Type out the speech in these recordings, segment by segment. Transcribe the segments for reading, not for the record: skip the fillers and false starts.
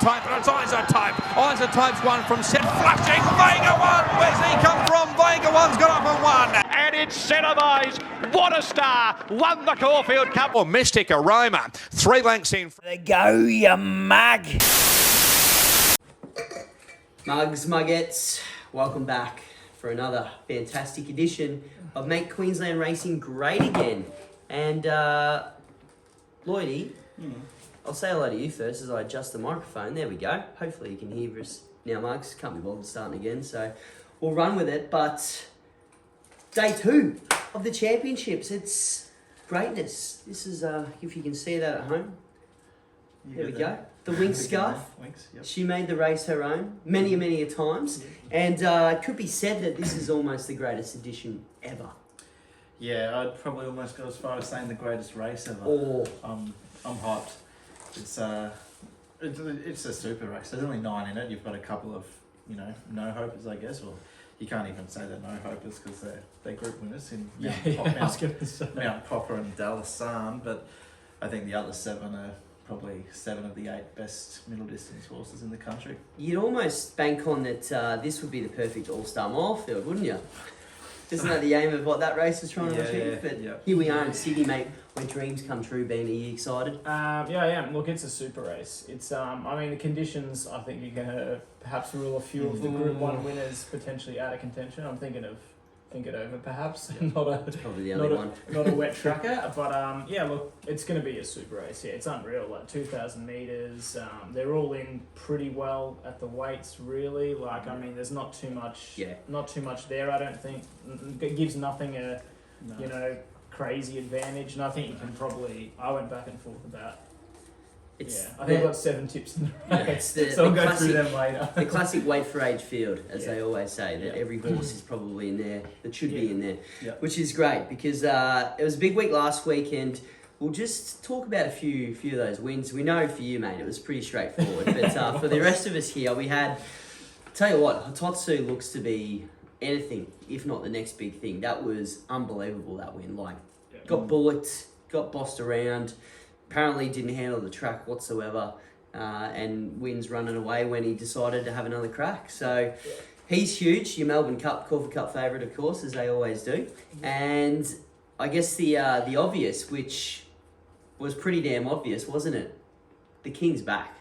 Type, and it's Isotype. Isotype's one from set, flashing. Vega 1, where's he come from? Vega 1's got up and 1. And it's Cinema's What a Star, won the Caulfield Cup. Or Mystic Aroma, 3 lengths in. There go, you mug. Mugs, muggettes, welcome back for another fantastic edition of Make Queensland Racing Great Again. And Lloydie, I'll say hello to you first as I adjust the microphone. There we go. Hopefully you can hear us now, Mugs. Can't be bothered starting again, so we'll run with it. But day 2 of the championships. It's greatness. This is, if you can see that at home. There we go. The Winx scarf. Yep. She made the race her own many a times. And it could be said that this is almost the greatest edition ever. Yeah, I'd probably almost go as far as saying the greatest race ever. Oh. I'm hyped. It's a super race. There's only 9 in it. You've got a couple of, no hopers, I guess. Well, you can't even say they're no hopers because they're group winners in Mount Popper and Dallas San. But I think the other 7 are probably 7 of the 8 best middle distance horses in the country. You'd almost bank on that this would be the perfect all-star mile field, wouldn't you? Isn't that the aim of what that race is trying to achieve? But here we are in Sydney, mate, where dreams come true. Ben, are you excited? Yeah, I am. Look, it's a super race. It's I mean, the conditions, I think you're going to perhaps rule a few of the Group 1 winners potentially out of contention. I'm thinking of Think It Over, perhaps. That's probably the only one. Not a wet tracker, but yeah, look, it's going to be a super race. Yeah, it's unreal. Like 2,000 meters. They're all in pretty well at the weights, really. Like, I mean, there's not too much. Yeah. Not too much there. I don't think it gives nothing a, crazy advantage. And I think you can probably. I went back and forth about. I think I've got 7 tips in the race. So I'll go through them later. The classic wait for age field, as they always say, that every horse is probably in there, that should be in there, which is great because it was a big week last week, and we'll just talk about a few of those wins. We know for you, mate, it was pretty straightforward, but for the rest of us here, we had, tell you what, Hitotsu looks to be anything, if not the next big thing. That was unbelievable, that win. Like, got bullocked, got bossed around, apparently didn't handle the track whatsoever, and wins running away when he decided to have another crack. So he's huge. Your Melbourne Cup, Caulfield Cup favourite, of course, as they always do. And I guess the obvious, which was pretty damn obvious, wasn't it? The King's back.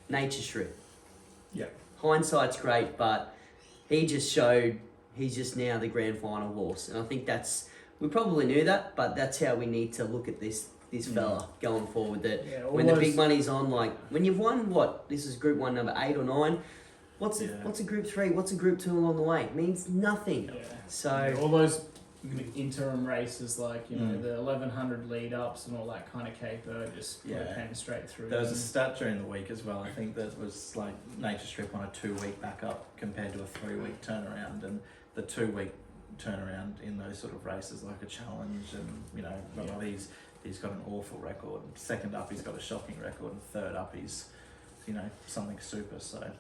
Nature Strip. Yeah. Hindsight's great, but he just showed he's just now the grand final horse. And I think we probably knew that, but that's how we need to look at this fella going forward, that when the big money's on, like when you've won this is Group 1 number 8 or 9, what's a Group 3, what's a Group 2 along the way? It means nothing. So all those interim races, like the 1100 lead ups and all that kind of caper, just came straight through. There was a stat during the week as well. I think that was like Nature Strip on a 2-week backup compared to a 3-week turnaround, and the 2-week turnaround in those sort of races, like a challenge, and he's got an awful record. Second up, he's got a shocking record, and third up, he's something super. So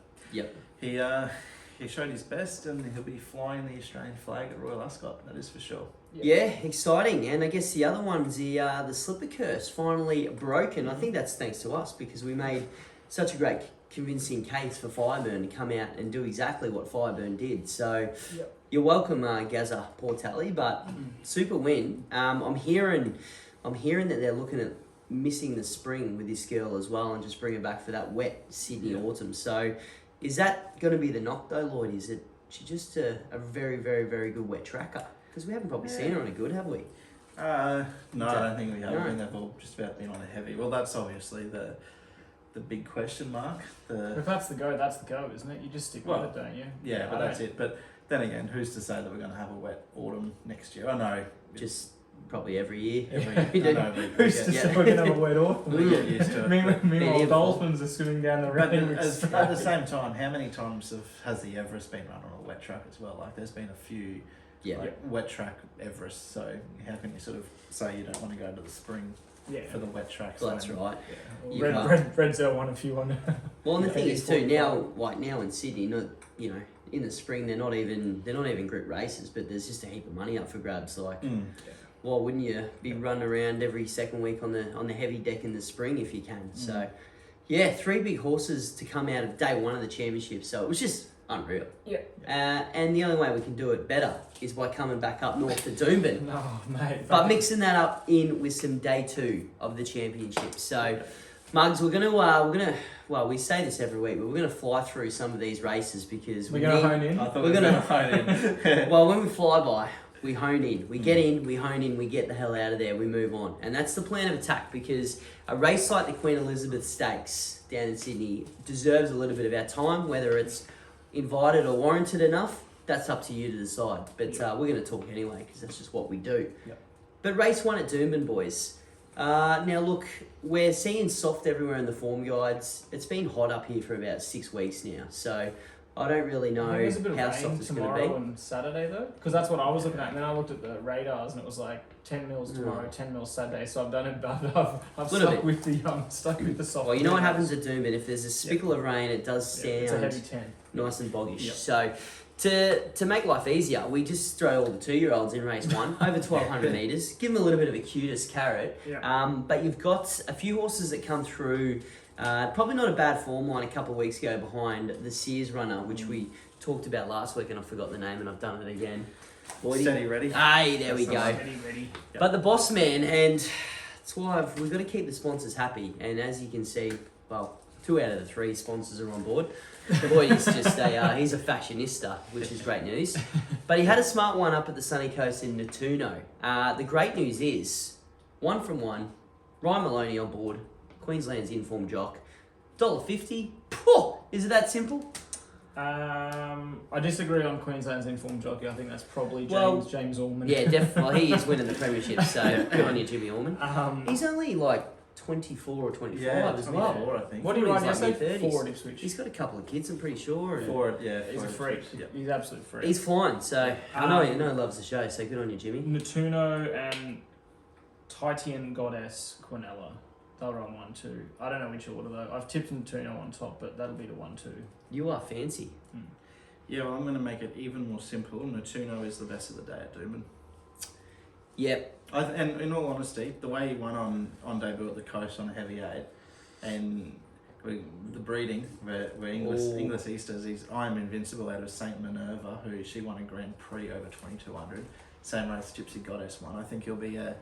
he showed his best, and he'll be flying the Australian flag at Royal Ascot. That is for sure. Yeah, exciting. And I guess the other one's the slipper curse finally broken. I think that's thanks to us, because we made such a great convincing case for Fireburn to come out and do exactly what Fireburn did. So you're welcome, Gazza Portelli, but super win. I'm hearing that they're looking at missing the spring with this girl as well, and just bring her back for that wet Sydney autumn. So is that going to be the knock though, Lloyd? Is it she's just a very, very, very good wet tracker? Because we haven't probably seen her on a good, have we? No, I don't think we have. I think they've all just about been on a heavy. Well, that's obviously the big question mark. If that's the go, isn't it? You just stick with it, don't you? Yeah, but that's it. But then again, who's to say that we're going to have a wet autumn next year? I know. Just probably every year. Who's to say we're going to have a wet autumn? We get used to it. Meanwhile, Dolphins are swimming down the rain. At the same time, how many times has the Everest been run on a wet track as well? Like, there's been a few wet track Everest, so how can you sort of say you don't want to go to the spring for the wet tracks? Well, that's right. Yeah. Red's won a few on. Well, and the thing is too, now in Sydney, in the spring they're not even group races, but there's just a heap of money up for grabs. Like, why wouldn't you be running around every second week on the heavy deck in the spring if you can? So Yeah, 3 big horses to come out of day 1 of the championship, so it was just unreal. Yeah. And the only way we can do it better is by coming back up north to Doomben. No, mate. But mixing that up in with some day 2 of the championship. So, Mugs, we're gonna well, we say this every week, but we're gonna fly through some of these races because we're gonna hone in. I thought we were gonna hone in. Well, when we fly by, we hone in. We get in, we hone in, we get the hell out of there, we move on. And that's the plan of attack because a race like the Queen Elizabeth Stakes down in Sydney deserves a little bit of our time, whether it's invited or warranted enough, that's up to you to decide. But we're going to talk anyway because that's just what we do. Yep. But race 1 at Doomben, boys. Now look, we're seeing soft everywhere in the form guides. It's been hot up here for about 6 weeks now, so I don't really know There's a bit of how rain soft it's going tomorrow to be. and Saturday though, because that's what I was looking at. And then I looked at the radars and it was like 10 mils tomorrow, 10 mils Saturday. So I've done it, but I've Little stuck bit. stuck with the soft. Well, you know what radars. happens at Doomben, if there's a spickle of rain, it does sound It's a heavy 10. nice and boggish. Yep. So to make life easier, we just throw all the 2-year-olds in race 1 over 1,200 metres. Give them a little bit of a cutest carrot. Yeah. But you've got a few horses that come through. Probably not a bad form line a couple of weeks ago behind the Sears runner, which we talked about last week, and I forgot the name, and I've done it again. Lloydie. Steady ready. Hey, there we go. Ready. But the boss man, and that's why we've got to keep the sponsors happy. And as you can see, well, 2 out of the 3 sponsors are on board. The boy is just he's a fashionista, which is great news. But he had a smart one up at the sunny coast in Natuno. The great news is, 1 from 1, Ryan Maloney on board, Queensland's informed jock, $1.50. Is it that simple? I disagree on Queensland's informed jockey. I think that's probably James Allman. Yeah, definitely. He is winning the premiership, so good on you, Jimmy Allman. He's only like 24 or 25 as well. 24, I think. What do you run He's like yesterday? mid-30s. Forward Ipswich. He's got a couple of kids, I'm pretty sure. And Forward, yeah. He's a freak. Yep. He's absolute freak. he's flying, so I know he loves the show, so good on you, Jimmy. Natuno and Titian Goddess Quinella. They'll run 1-2. I don't know which order though. I've tipped Natuno on top, but that'll be the 1-2. You are fancy. Yeah, well, I'm going to make it even more simple. Natuno is the best of the day at Doomben. Yep. And in all honesty, the way he won on debut at the coast on a heavy 8, and the breeding, where English Easters, I'm Invincible out of St. Minerva, who she won a Grand Prix over 2,200. Same race Gypsy Goddess won. I think he'll be a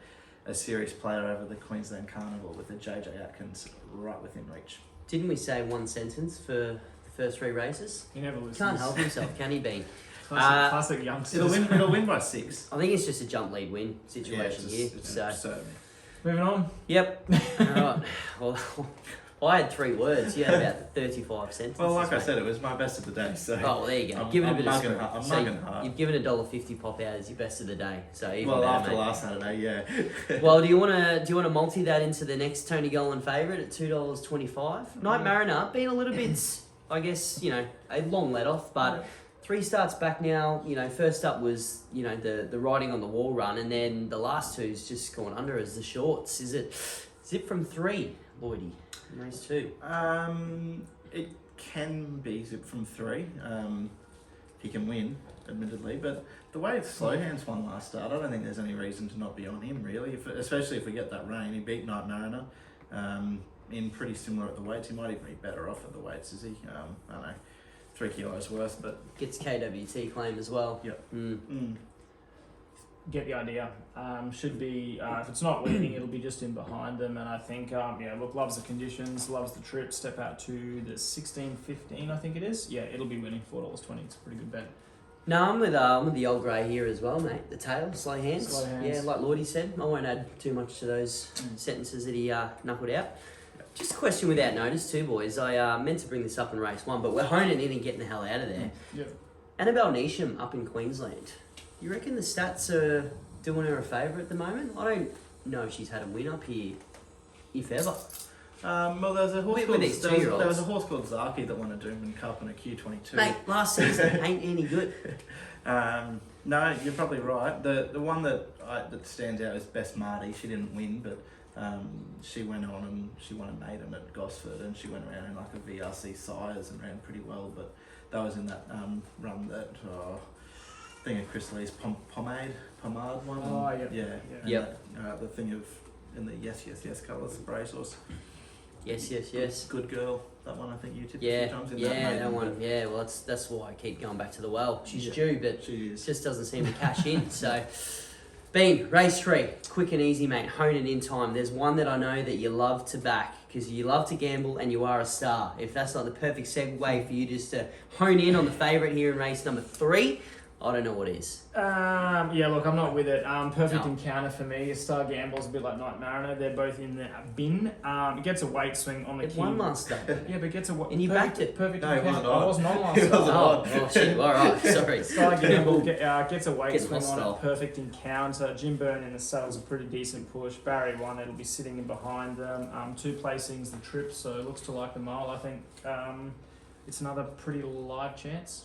serious player over the Queensland Carnival with the JJ Atkins right within reach. Didn't we say one sentence for the first 3 races? He never listens. Can't help himself, can he, Bean? Classic youngsters. It'll win by 6. I think it's just a jump lead win situation here. It's So, absurd. Moving on. yep. All right. Well, I had 3 words. You had about 35 sentences. Well, like I mate. said, it was my best of the day. So Oh, well, there you go. I'm- Give it a I'm bit of mugging script. hard- I'm So mugging hard. You've given $1.50 pop out as your best of the day. So even well, better, after mate. last Saturday, yeah. Well, do you want to multi that into the next Tony Golan favourite at $2.25? Night Mariner being a little bit, I guess, a long let off, but 3 starts back now. First up was the riding on the wall run, and then the last 2's just gone under as the shorts. Is it zip from 3, Lloydie, in race 2? It can be zip from 3. He can win, admittedly, but the way Slow Hands won last start, I don't think there's any reason to not be on him, really. Especially if we get that rain. He beat Night Mariner in pretty similar at the weights. He might even be better off at the weights, is he? I don't know, 3 kilos worse, but Gets KWT claim as well. Yep. Get the idea. Should be, if it's not leading, it'll be just in behind them. And I think, loves the conditions, loves the trip. Step out to the 16.15, I think it is. Yeah, it'll be winning $4.20. It's a pretty good bet. No, I'm with the old grey here as well, mate. The tail, slow hands. Slow hands. Yeah, like Lloydie said, I won't add too much to those sentences that he knuckled out. Just a question without notice too, boys. I meant to bring this up in race 1, but we're honing in and getting the hell out of there. Yep. Annabelle Neesham up in Queensland. You reckon the stats are doing her a favour at the moment? I don't know if she's had a win up here, if ever. Well, there was a horse With called these there was 2-year-olds. there was a horse called Zaaki that won a Doomben Cup on a Q22. Mate, last season ain't any good. No, you're probably right. The one that stands out is Best Marty. She didn't win, but she went on and she won a maiden at Gosford, and she went around in like a VRC Sires and ran pretty well. But that was in that run that thing of Chris Lee's pomade one. Oh, yep. Yeah. Yeah. And the thing of in the yes colours, the racehorse. Yes. Good girl. That one I think you tipped a Yeah, few times in that one. Yeah, well, that's why I keep going back to the well. She's due, but she is. just doesn't seem to cash in. So, Bean, race 3, quick and easy, mate. Hone it in time. There's one that I know that you love to back because you love to gamble and you are a star. If that's not the perfect segue for you just to hone in on the favourite here in race number 3, I don't know what is. Look, I'm not with it. Perfect encounter for me. Star Gamble's a bit like Night Mariner. They're both in the bin. It gets a weight swing on the It key. won last day. Yeah, but gets a And you backed it. Perfect No, he encounter. wasn't on. I wasn't on last He wasn't start. on. Oh, shit. All right. Sorry. Star Gamble gets a weight Getting swing on hostile. it. Perfect encounter. Jim Byrne in the saddle's a pretty decent push. Barry 1, it'll be sitting in behind them. 2 placings, the trip, so it looks to like the mile. I think it's another pretty live chance.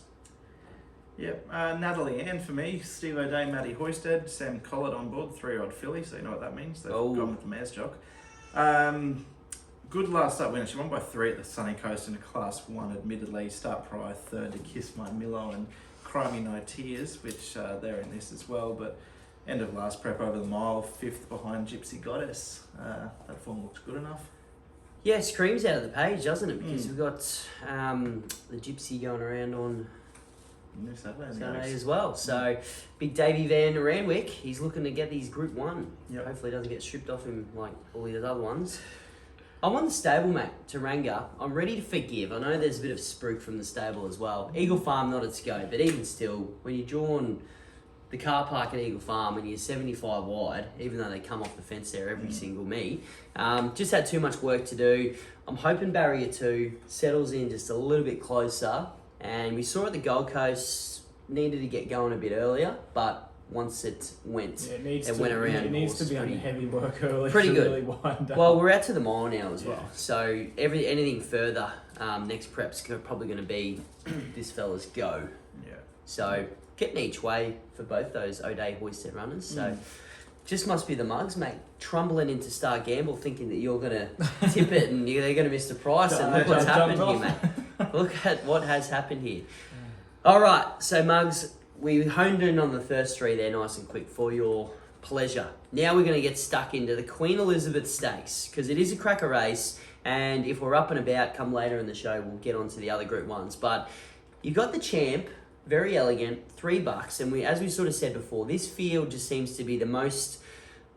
Yep, Natalie Ann for me, Steve O'Day, Matty Hoisted, Sam Collett on board, 3-year-old filly, so you know what that means. They've gone with the mare's jock. Good last start winner. She won by 3 at the Sunny Coast in a Class 1, admittedly. Start prior, 3rd to Kiss My Milo and Cry Me No Tears, which they're in this as well. But end of last prep over the mile, 5th behind Gypsy Goddess. That form looks good enough. Yeah, screams out of the page, doesn't it? Because we've got the Gypsy going around on Saturday as well. So, big Davey Van Randwick, he's looking to get these Group 1. Yep. Hopefully it doesn't get stripped off him like all the other ones. I'm on the stable, mate, Taranga. I'm ready to forgive. I know there's a bit of spruik from the stable as well. Eagle Farm, not its go, but even still, when you're drawing the car park at Eagle Farm and you're 75 wide, even though they come off the fence there every single meet, just had too much work to do. I'm hoping Barrier 2 settles in just a little bit closer. And we saw at the Gold Coast, needed to get going a bit earlier, but once it went, went around. It needs to be under heavy work early. Pretty to good. Really wind up. Well, we're out to the mile now as well. So anything further, next prep's probably going to be this fella's go. Yeah. So getting each way for both those O'Day hoisted runners. So just must be the mugs, mate. Trumbling into Star Gamble, thinking that you're going to tip it and they're going to miss the price. And look what's happened here, mate. Look at what has happened here. All right, so Mugs, we honed in on the first 3 there nice and quick for your pleasure. Now we're going to get stuck into the Queen Elizabeth Stakes because it is a cracker race, and if we're up and about come later in the show, we'll get on to the other Group 1s. But you've got the Champ, very elegant, $3, and as we sort of said before, this field just seems to be the most...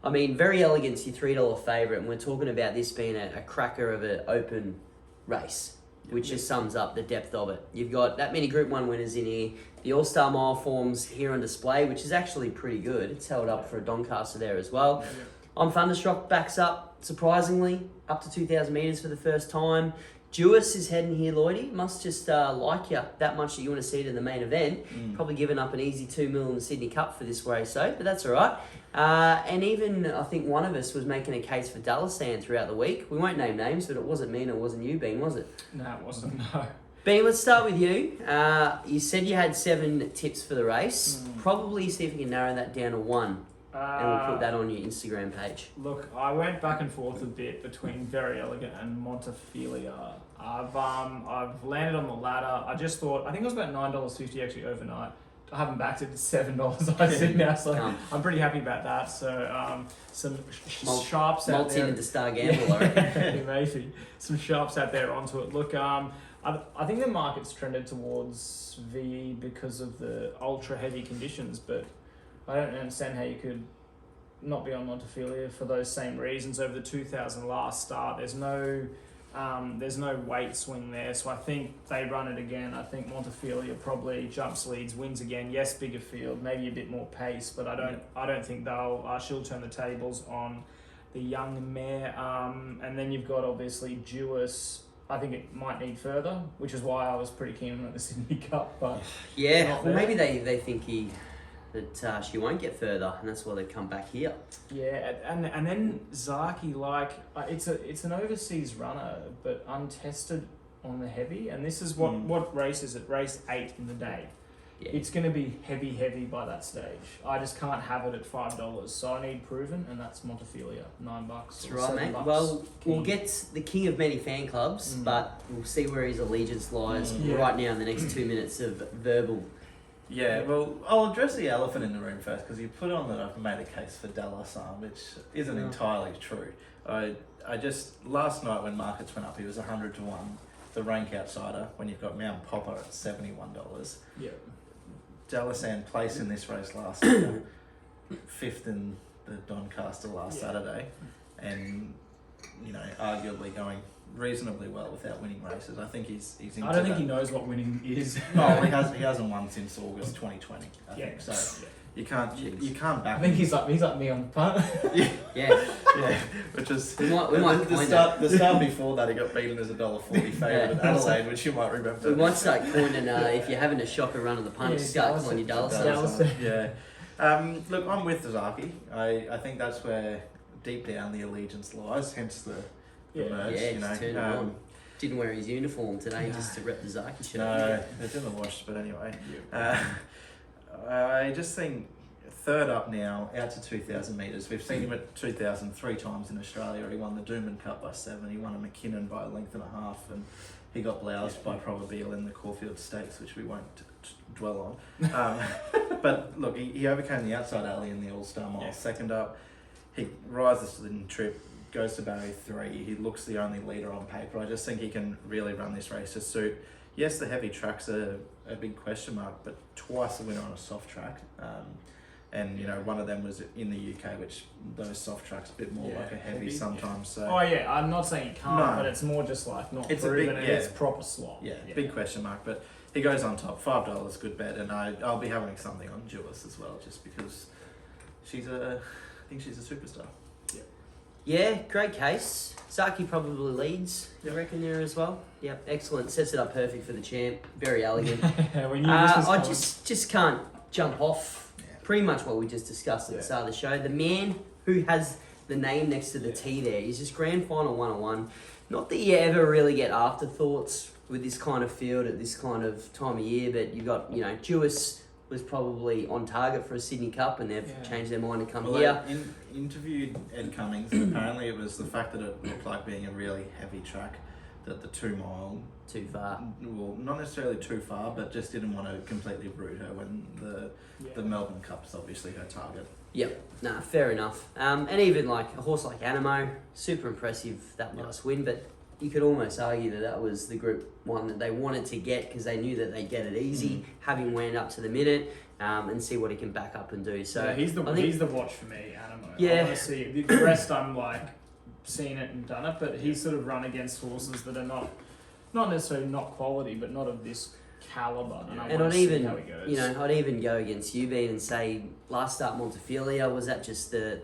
I mean, very elegant's your $3 favourite, and we're talking about this being a cracker of an open race, which just sums up the depth of it. You've got that many Group 1 winners in here. The All-Star Mile forms here on display, which is actually pretty good. It's held up for a Doncaster there as well. On Thunderstruck backs up, surprisingly, up to 2,000 metres for the first time. Duais is heading here, Lloydie. Must just like you that much that you want to see it in the main event. Probably giving up an easy $2 million in the Sydney Cup for this race, so, but that's all right. And even, I think one of us was making a case for Dallasan throughout the week. We won't name names, but it wasn't me and it wasn't you, Bean, was it? No, it wasn't, no. Bean, let's start with you. You said you had 7 tips for the race. Probably see if you can narrow that down to 1. And we'll put that on your Instagram page. Look, I went back and forth a bit between Very Elegant and Montefilia. I've landed on the latter. I just thought, I think it was about $9.50 actually overnight. I haven't backed it to $7 I think now, so I'm pretty happy about that. So some sharps out there. Malts into Star Gamble, I reckon. Maybe. Some sharps out there onto it. Look, I think the market's trended towards VE because of the ultra heavy conditions, but I don't understand how you could not be on Montefilia for those same reasons. Over the 2000 last start, there's no weight swing there, so I think they run it again. I think Montefilia probably jumps leads, wins again. Yes, bigger field, maybe a bit more pace, but I don't think she'll turn the tables on the young mare. And then you've got obviously Duais. I think it might need further, which is why I was pretty keen on the Sydney Cup. But yeah, well, maybe they think that she won't get further, and that's why they come back here. Yeah, and then Zaaki, it's an overseas runner, but untested on the heavy, and this is what race is it? Race 8 in the day. Yeah. It's going to be heavy by that stage. I just can't have it at $5, so I need proven, and that's Montefilia, $9. That's right, mate. Well, we'll get the king of many fan clubs, but we'll see where his allegiance lies right now in the next 2 minutes of verbal Yeah, well, I'll address the elephant in the room first because you put on that I've made a case for Dallasan, which isn't entirely true. I just last night when markets went up, he was 100 to 1. The rank outsider when you've got Mount Popper at $71. Yeah. Dallasan placed in this race last year, 5th in the Doncaster last Saturday, and arguably going reasonably well without winning races. I think he's into I don't think that. he knows what winning is. No, he hasn't won since August 2020. I think so. You can't back. I think he's like me on the punt. Yeah. Which is We might the coin start. The start before that, he got beaten as $1.40 favourite at Adelaide, which you might remember. We might start coining, if you're having a shocker run on the punch, start calling your Dallasan. Yeah. Look, I'm with Zaaki. I think that's where deep down the allegiance lies, hence the merge. He's turned it on. Didn't wear his uniform today just to rep the Zaaki shirt. No, it's in the wash, but anyway. I just think third up now, out to 2,000 metres. We've seen him at 2,000 3 times in Australia. He won the Doomben Cup by 7. He won a McKinnon by a length and a half, and he got bloused by Probabeel in the Caulfield Stakes, which we won't dwell on. But look, he overcame the outside alley in the All-Star Mile. Second up, he rises in trip, goes to barrier 3. He looks the only leader on paper. I just think he can really run this race to suit. Yes, the heavy tracks are a big question mark, but twice the winner on a soft track. And one of them was in the UK, which those soft tracks a bit more like a heavy sometimes. So I'm not saying you can't, but it's more just like not proven. It's proper slot. Yeah, big question mark. But he goes on top, $5, good bet, and I'll be having something on Duais as well, just because I think she's a superstar. Yeah, great case. Zaaki probably leads, I reckon, there as well. Yep, excellent. Sets it up perfect for the champ. Very elegant. We knew this was I coming. just can't jump off pretty much what we just discussed at the start of the show. The man who has the name next to the T there is just grand final 101. Not that you ever really get afterthoughts with this kind of field at this kind of time of year, but you got, Duais was probably on target for a Sydney Cup, and they've changed their mind to come here. They interviewed Ed Cummings, and apparently it was the fact that it looked like being a really heavy track, that the 2 mile... Too far. Well, not necessarily too far, but just didn't want to completely root her when the Melbourne Cup's obviously her target. Yep, fair enough. And even like a horse like Anamoe, super impressive that last win, but you could almost argue that was the Group 1 that they wanted to get because they knew that they'd get it easy, having wound up to the minute, and see what he can back up and do. So he's the watch for me, Anamoe. Yeah. I want to see it. The rest I'm like seen it and done it, but he's sort of run against horses that are not necessarily not quality, but not of this caliber. And I'd even, how he goes. I'd even go against you, Ben, and say last start Montefilia, was that just the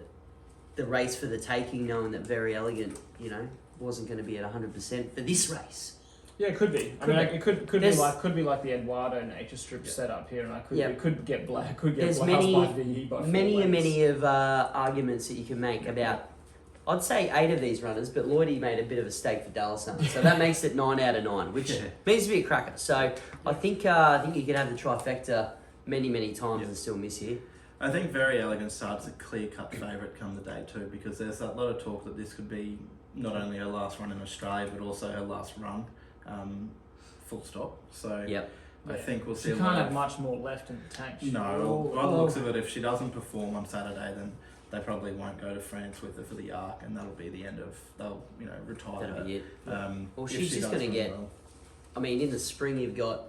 race for the taking, knowing that Very Elegant, wasn't going to be at 100% for this race? Yeah, it could be. It could be like the Eduardo Nature Strip set up here, and it could get black. There's many of arguments that you can make about. I'd say 8 of these runners, but Lloydie made a bit of a stake for Dallasan, so that makes it 9 out of 9, which means to be a cracker. So I think you could have the trifecta many times and still miss here. I think Very Elegant starts a clear-cut favourite come the day too, because there's a lot of talk that this could be not only her last run in Australia, but also her last run, full stop. So I think we'll see. She can't have much more left in the tank. No, by the looks of it, if she doesn't perform on Saturday, then they probably won't go to France with her for the Arc, and that'll be the end of. They'll retire. That'll be it. Well, she's just going to get. Well. I mean, in the spring you've got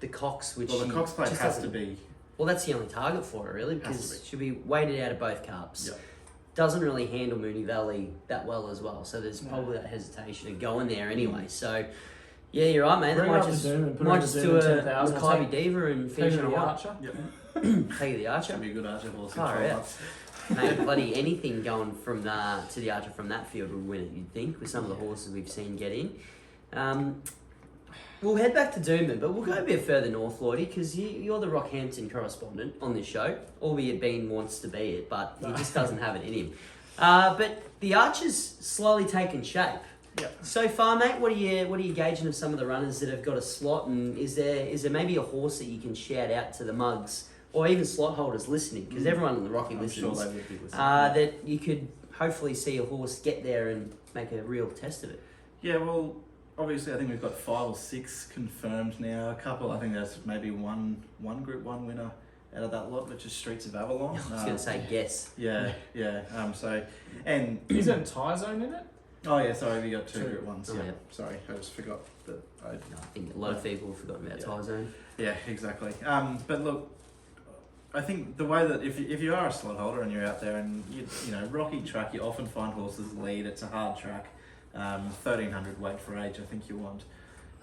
the Cox, which the Cox plate has to be. Well, that's the only target for her, really, because she'll be weighted out of both cups. Yep. Doesn't really handle Moonee Valley that well as well, so there's probably that hesitation of going there anyway. So, yeah, you're right, mate. They might just do a Maccabi Diva and finish on a Archer. Yep. Take the Archer. Should be a good Archer horse. Mate, bloody anything going from to the Archer from that field would win it, you'd think, with some of the horses we've seen get in. We'll head back to Doomben, but we'll go a bit further north, Lloydie, because you're the Rockhampton correspondent on this show, albeit Bean wants to be it, but he just doesn't have it in him. But the Archer's slowly taken shape. Yep. So far, mate, what are you gauging of some of the runners that have got a slot, and is there maybe a horse that you can shout out to the mugs, or even slot holders listening, because everyone in the Rocky listens, sure they would be listening. that you could hopefully see a horse get there and make a real test of it? Yeah, well, obviously I think we've got 5 or 6 confirmed now. A couple, I think there's maybe one Group 1 winner out of that lot, which is Streets of Avalon. I was going to say guess. Yeah. So, and Isn't Tie Zone in it? oh yeah, sorry, we got 2 Group 1s. Oh, yeah. yeah. Sorry, I just forgot that. I think a lot of people have forgotten about Tie Zone. Yeah, exactly. But look, I think the way that if you are a slot holder and you're out there and you know rocky track, you often find horses lead. It's a hard track. 1300 weight for age. I think you want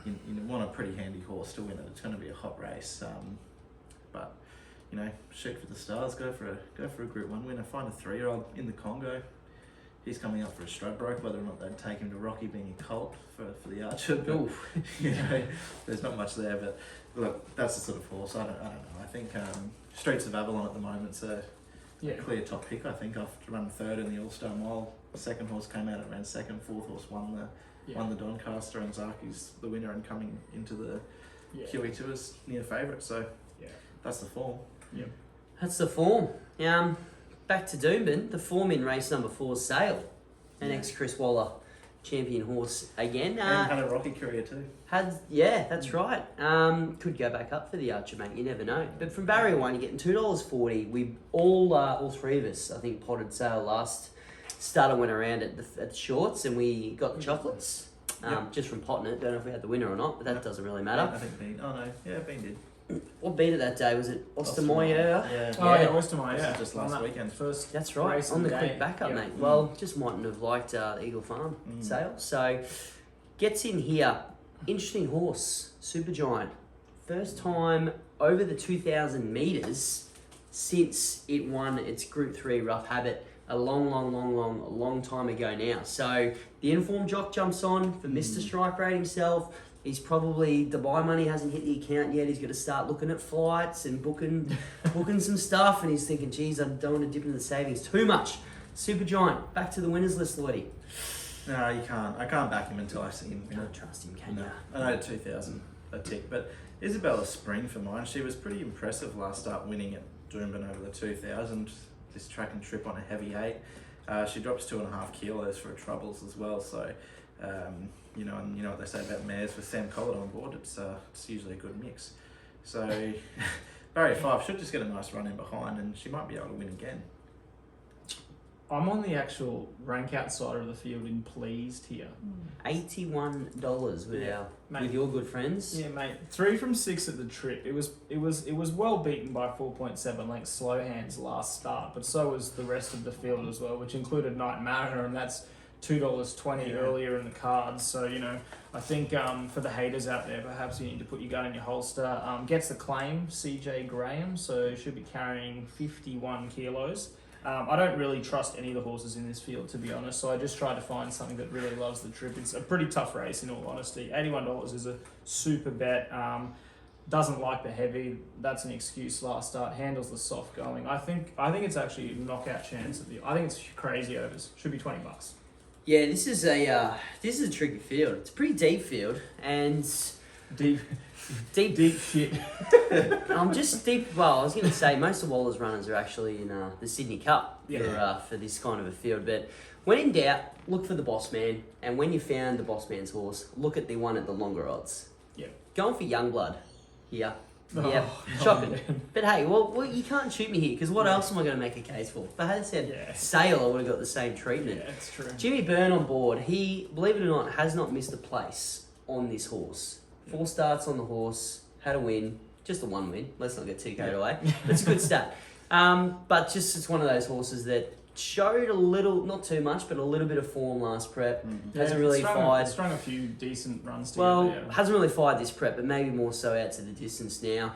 a pretty handy horse to win it. It's going to be a hot race. But you know, shoot for the stars. Go for a Group 1 winner. Find a 3-year-old in the Congo. He's coming up for a Stradbroke. Whether or not they'd take him to Rocky being a colt for the Archer, but you know, there's not much there. But look, that's the sort of horse. I don't know. I think Streets of Avalon at the moment's a clear top pick. I think after run 3rd in the All Star Mile, the second horse came out and ran 2nd. 4th horse won the Doncaster, and Zaaki's the winner and coming into the QE2 as near favourite. So that's the form. Yeah. That's the form. Back to Doomben, the form in race number 4, Sail. An ex-Chris Waller champion horse again. And had a rocky career too. That's right. Could go back up for the Archer, mate. You never know. But from barrier 1, you're getting $2.40. We all 3 of us, I think, potted Sail last starter went around at the shorts, and we got the chocolates. Just from potting it. Don't know if we had the winner or not, but that doesn't really matter. I think Bean. Oh no, yeah, Bean did. What beat it that day? Was it Ostermeyer? Yeah. Ostermeyer, This is just last weekend. First That's right, race on the of quick day. backup, Yeah. mate. Well, just mightn't have liked Eagle Farm Sale. So, gets in here. Interesting horse, Supergiant. First time over the 2,000 metres since it won its Group 3 Rough Habit a long time ago now. So, the informed jock jumps on for Mr. Strike Rate himself. He's probably, Dubai money hasn't hit the account yet. He's got to start looking at flights and booking some stuff. And he's thinking, geez, I don't want to dip into the savings too much. Supergiant, back to the winners list, Lloydie. No, you can't. I can't back him until I see him. Can't trust him, can No. you? I know 2,000 a tick, but Isabella Spring for mine. She was pretty impressive last start, winning at Doomben over the 2,000. This track and trip on a heavy 8. She drops 2.5 kilos for her troubles as well. So, you know what they say about mares with Sam Collett on board. It's usually a good mix. So, barrier 5 should just get a nice run in behind, and she might be able to win again. I'm on the actual rank outsider of the field in Pleased here. $81 Mate. with your good friends. Yeah, mate. 3 from 6 at the trip. It was well beaten by 4.7 lengths slow hands last start, but so was the rest of the field as well, which included Night Mariner, and that's $2.20 earlier in the cards. So, you know, I think for the haters out there, perhaps you need to put your gun in your holster. Gets the claim, CJ Graham, so should be carrying 51 kilos. I don't really trust any of the horses in this field, to be honest, so I just tried to find something that really loves the trip. It's a pretty tough race, in all honesty. $81 is a super bet. Doesn't like the heavy. That's an excuse last start. Handles the soft going. I think it's actually a knockout chance of the. I think it's crazy overs. Should be $20. Yeah, this is a tricky field. It's a pretty deep field, and Deep shit. I'm just deep. Well, I was going to say most of Waller's runners are actually in the Sydney Cup for this kind of a field. But when in doubt, look for the Boss Man, and when you found the Boss Man's horse, look at the one at the longer odds. Yeah. Going for Youngblood here. Oh, Yeah, no, shocking. man. But hey, well, you can't shoot me here because what else am I going to make a case for? If I had said Sail, I would have got the same treatment. Yeah, it's true. Jimmy Byrne on board. He, believe it or not, has not missed a place on this horse. 4 starts on the horse, had a win, just the 1 win. Let's not get too carried away. But it's a good stat. But just it's one of those horses that showed a little, not too much, but a little bit of form last prep. Hasn't really fired. Strung a few decent runs together. Well, yeah. hasn't really fired this prep, but maybe more so out to the distance now.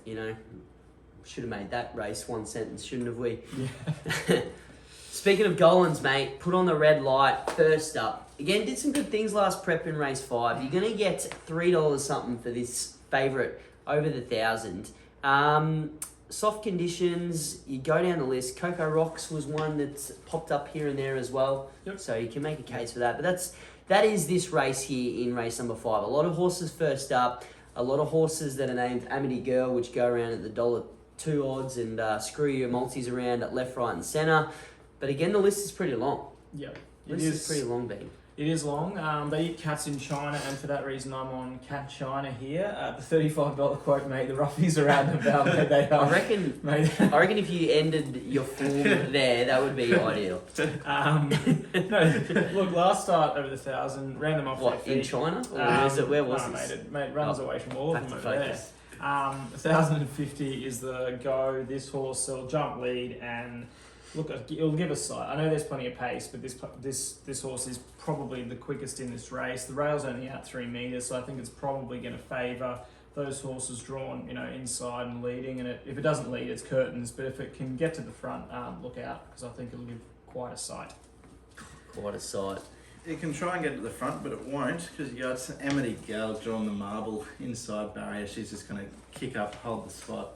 You know, should have made that race 1 sentence, shouldn't have we? Yeah. Speaking of Golans, mate, put on the red light, first up. Again, did some good things last prep in race 5. You're going to get $3 something for this favourite over the 1,000. Soft conditions, you go down the list. Coco Rocks was one that's popped up here and there as well. Yep. So you can make a case for that. But that is this race here in race number 5. A lot of horses first up. A lot of horses that are named Amity Girl, which go around at the $1.02 odds and screw your multis around at left, right and centre. But again, the list is pretty long. Yeah. This is pretty long, Ben. It is long. They eat cats in China, and for that reason, I'm on Cat China here. The $35 quote made the roughies around about where they are. I reckon if you ended your form there, that would be ideal. No, look, last start over the 1,000, ran them off What, their in feet. China? Or is it, where was No, this? mate, runs away from all of Back them to over focus. there. 1,050 is the go. This horse will jump lead and look. It'll give us sight. I know there's plenty of pace, but this horse is probably the quickest in this race. The rail's only out 3 meters, so I think it's probably going to favour those horses drawn, inside and leading. And if it doesn't lead, it's curtains. But if it can get to the front, look out, because I think it'll give quite a sight. Quite a sight. It can try and get to the front, but it won't, because you got Amity Gal drawing the marble inside barrier. She's just going to kick up, hold the spot,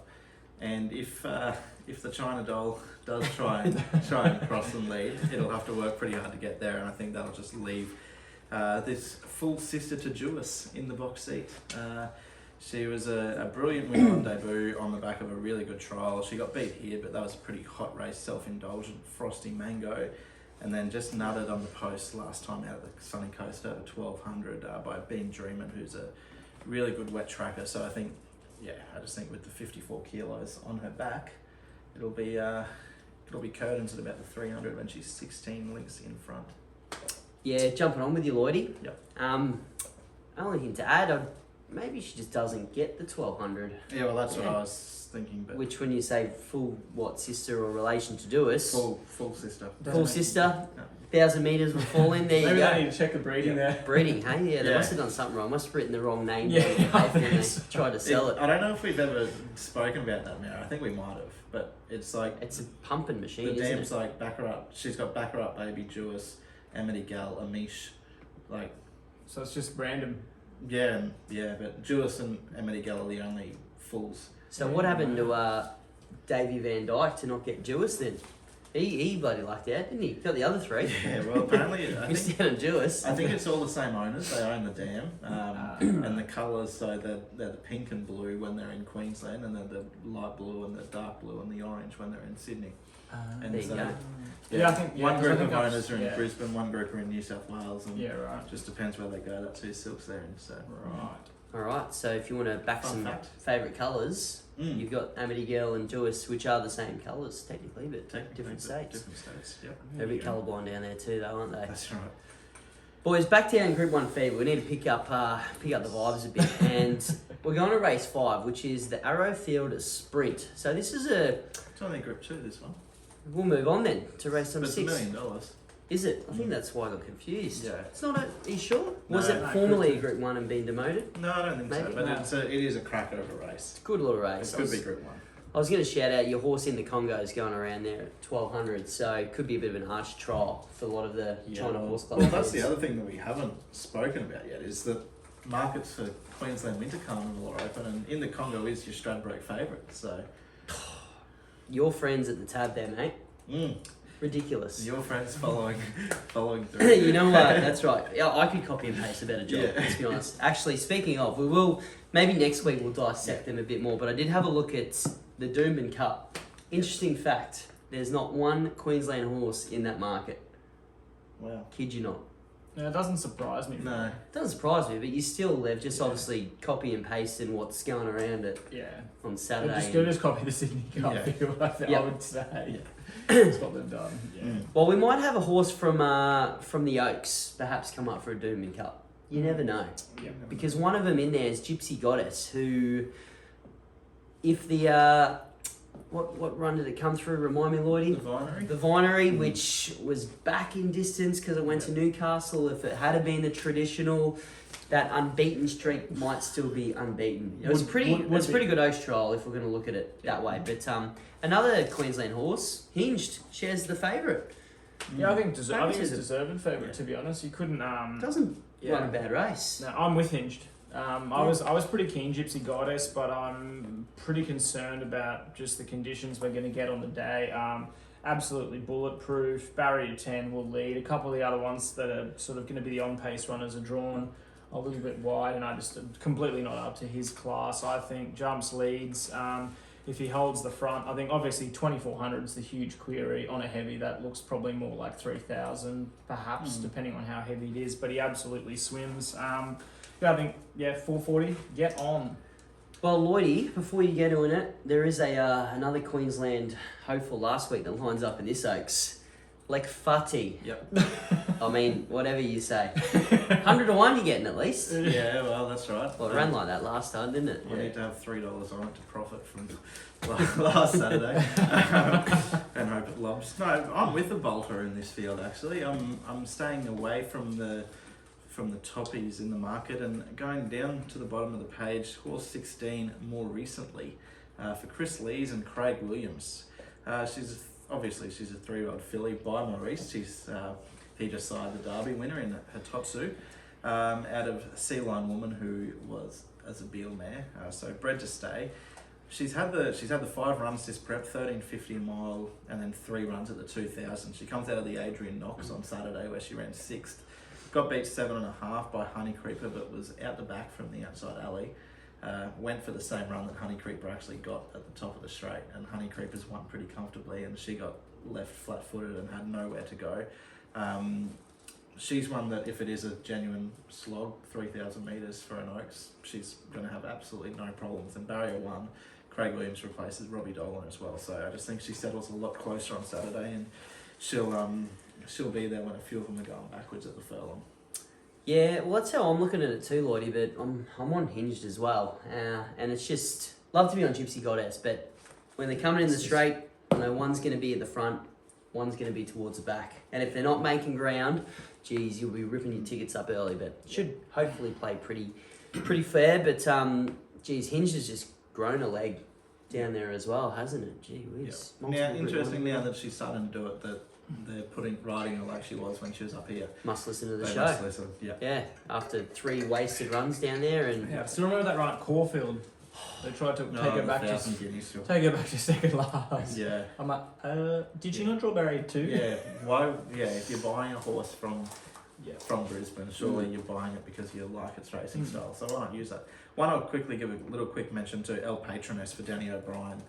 and if the China doll does try and cross and lead, it'll have to work pretty hard to get there, and I think that'll just leave this full sister to Duais in the box seat. She was a brilliant winner on debut on the back of a really good trial. She got beat here, but that was a pretty hot race, self-indulgent, frosty mango. And then just nutted on the post last time out of the Sunny Coast over 1,200 by Bean Dreamin, who's a really good wet tracker. So I just think with the 54 kilos on her back, it'll be curtains at about the 300 when she's 16 links in front. Yeah, jumping on with you, Lloydie. Yep. Only thing to add, maybe she just doesn't get the 1,200. Yeah, well, that's what I was thinking. But Which, when you say full, sister or relation to Duais? full sister. Full sister. 1,000 metres will fall in. There you Maybe go. they need to check the breeding there. Breeding, hey? Yeah, they Yeah. must have done something wrong. Must have written the wrong name Yeah, down on the paper I and they think so. tried to sell it. I don't know if we've ever spoken about that mare. I think we might have, but it's like It's a pumping machine, the isn't dam's it? like Baccarat. She's got Baccarat Baby, Duais, Amity Gal, Amish, like. So it's just random. Yeah, but Duais and Amity Gal are the only fools. So what happened to Davey Van Dyke to not get Duais then? He bloody lucked out, didn't he? Got the other three. Yeah, well, apparently, I Missed think, out on Duais. I think it's all the same owners. They own the dam, and the colours. So they're the pink and blue when they're in Queensland, and they're the light blue and the dark blue and the orange when they're in Sydney. And There you go. Yeah, I think one group of I've- owners are in yeah. Brisbane, one group are in New South Wales, and Yeah, right. it just depends where they go. That's who Silk's there in. So Right. All right, so if you want to back Fun some fact. favourite colours, Mm. you've got Amity Girl and Duais, which are the same colours technically, but Technically, different but states. Different states. Yep. They're a bit colourblind down there too, though, aren't they? That's right. Boys, back down Group 1 fever. We need to pick up the vibes a bit, and we're going to race 5, which is the Arrowfield Sprint. So this is It's only Group 2. This one. we'll move on then to race But number it's 6. $1 million. Is it? I think that's why I got confused. Yeah. It's not a. Are you sure? No, Was it no, formerly Group a Group 1 and been demoted? No, I don't think Maybe. so. But No. it is a cracker of a race. Good little race. It could be Group 1. I was going to shout out your horse in the Congo's going around there at 1,200, so it could be a bit of an arch trial for a lot of the China Horse Club. Well, that's the fans. other thing that we haven't spoken about yet is that markets for Queensland Winter Carnival are open, and in the Congo is your Stradbroke favourite. So, Your friends at the tab there, mate. mm, Ridiculous. your friends following through. You know what? That's right. Yeah, I could copy and paste a better job, Yeah. let's be honest. Actually, speaking of, we will, maybe next week we'll dissect them a bit more, but I did have a look at the Doomben Cup. Interesting fact, there's not one Queensland horse in that market. Wow. Kid you not. No, it doesn't surprise me. No. Doesn't surprise me, but they've just obviously copy and pasted what's going around it Yeah. on They're Saturday. just going to copy the Sydney Cup Yeah. field, I Yep. would say. That's what they've done. Yeah. Mm. Well, we might have a horse from the Oaks perhaps come up for a Doomben Cup. You never know. Yeah. Because one of them in there is Gypsy Goddess, who, if the what run did it come through? Remind me, The Lloydie. Vinery? The Vinery, which was back in distance because it went to Newcastle. If it had been the traditional, that unbeaten streak might still be unbeaten. It was Would pretty good Oaks trial if we're going to look at it that way. But another Queensland horse, Hinged, shares the favourite. Yeah, I think it's Favouritism. deserved favourite, to be honest. You couldn't. Doesn't Yeah. run a bad race. No, I'm with Hinged. I was pretty keen Gypsy Goddess, but I'm pretty concerned about just the conditions we're going to get on the day. Absolutely bulletproof. Barrier 10 will lead. A couple of the other ones that are sort of going to be the on-pace runners are drawn a little bit wide, and I just completely not up to his class. I think jumps leads. if he holds the front, I think obviously 2400 is the huge query on a heavy. That looks probably more like 3000 perhaps, depending on how heavy it is. But he absolutely swims. I think 440. Get on. Well, Lloydie, before you get on it, there is another Queensland hopeful last week that lines up in this Oaks. Like Fati. Yep. I mean, whatever you say. 100 to 1 you're getting at least. Yeah, well, that's right. Well, it ran like that last time, didn't it? We need to have $3 on it to profit from last Saturday, and hope it lobs. No, I'm with the bolter in this field. Actually, I'm staying away from the toppies in the market and going down to the bottom of the page. Horse 16 more recently for Chris Lees and Craig Williams. She's a 3-year-old filly by Maurice. He just signed the Derby winner in her Totsu, out of Sea Line Woman, who was as a Beal mare, so bred to stay. She's had the 5 runs this prep, 1350 mile, and then 3 runs at the 2000. She comes out of the Adrian Knox on Saturday, where she ran 6th. Got beat 7.5 by Honey Creeper, but was out the back from the outside alley. Went for the same run that Honey Creeper actually got at the top of the straight, and Honey Creeper's won pretty comfortably, and she got left flat-footed and had nowhere to go. She's one that, if it is a genuine slog, 3,000 metres for an Oaks, she's going to have absolutely no problems. And barrier 1, Craig Williams replaces Robbie Dolan as well, so I just think she settles a lot closer on Saturday, and she'll be there when a few of them are going backwards at the furlong. Yeah, well, that's how I'm looking at it too, Lloydie, but I'm unhinged as well. And it's just, love to be on Gypsy Goddess, but when they're coming in the straight, one's going to be at the front, one's going to be towards the back. And if they're not making ground, geez, you'll be ripping your tickets up early, but should hopefully play pretty fair. But, geez, Hinge has just grown a leg down there as well, hasn't it? Gee whiz. Yep. Now, interesting now that she's starting to do it, that they're riding her like she was when she was up here. Must listen to the show. Must listen, yeah. Yeah, after 3 wasted runs down there. And Yeah, I still remember that run at Caulfield. They tried to take her back to second last. Yeah. I'm like, did she not draw barrier 2? Yeah. Why? Yeah. If you're buying a horse from Brisbane, surely you're buying it because you like its racing style. So why not use that? Why not quickly give a little quick mention to El Patroness for Danny O'Brien.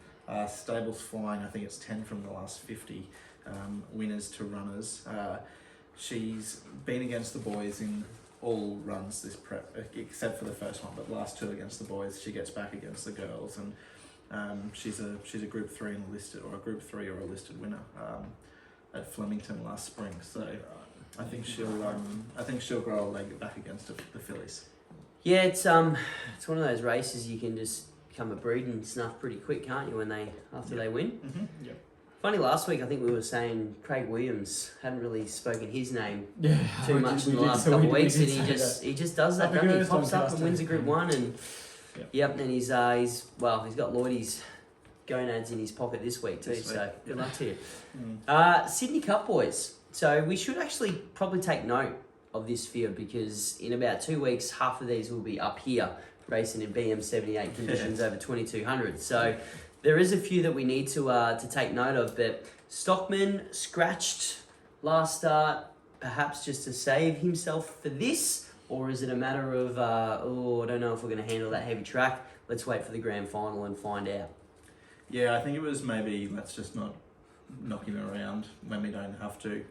Stables flying. I think it's 10 from the last 50 winners to runners. She's been against the boys in all runs this prep, except for the first one, but last 2 against the boys, she gets back against the girls, and she's a Group 3 and a listed, or a Group 3 or a listed winner at Flemington last spring. So I think she'll grow a leg back against the fillies. yeah, it's one of those races you can just become a breed and snuff pretty quick, can't you? After they win. Mm-hmm. Yep. Funny, last week I think we were saying Craig Williams hadn't really spoken his name Yeah, too much in the last couple of weeks, and he just does that. Doesn't he? He pops up and wins a Group 1, and and he's got Lloydie's gonads in his pocket this week too. So good luck to you. Sydney Cup boys. So we should actually probably take note of this field, because in about 2 weeks, half of these will be up here racing in BM78 conditions over 2200. So there is a few that we need to take note of, but Stockman scratched last start, perhaps just to save himself for this, or is it a matter of, I don't know if we're going to handle that heavy track. Let's wait for the grand final and find out. Yeah, I think it was maybe let's just not knock him around when we don't have to.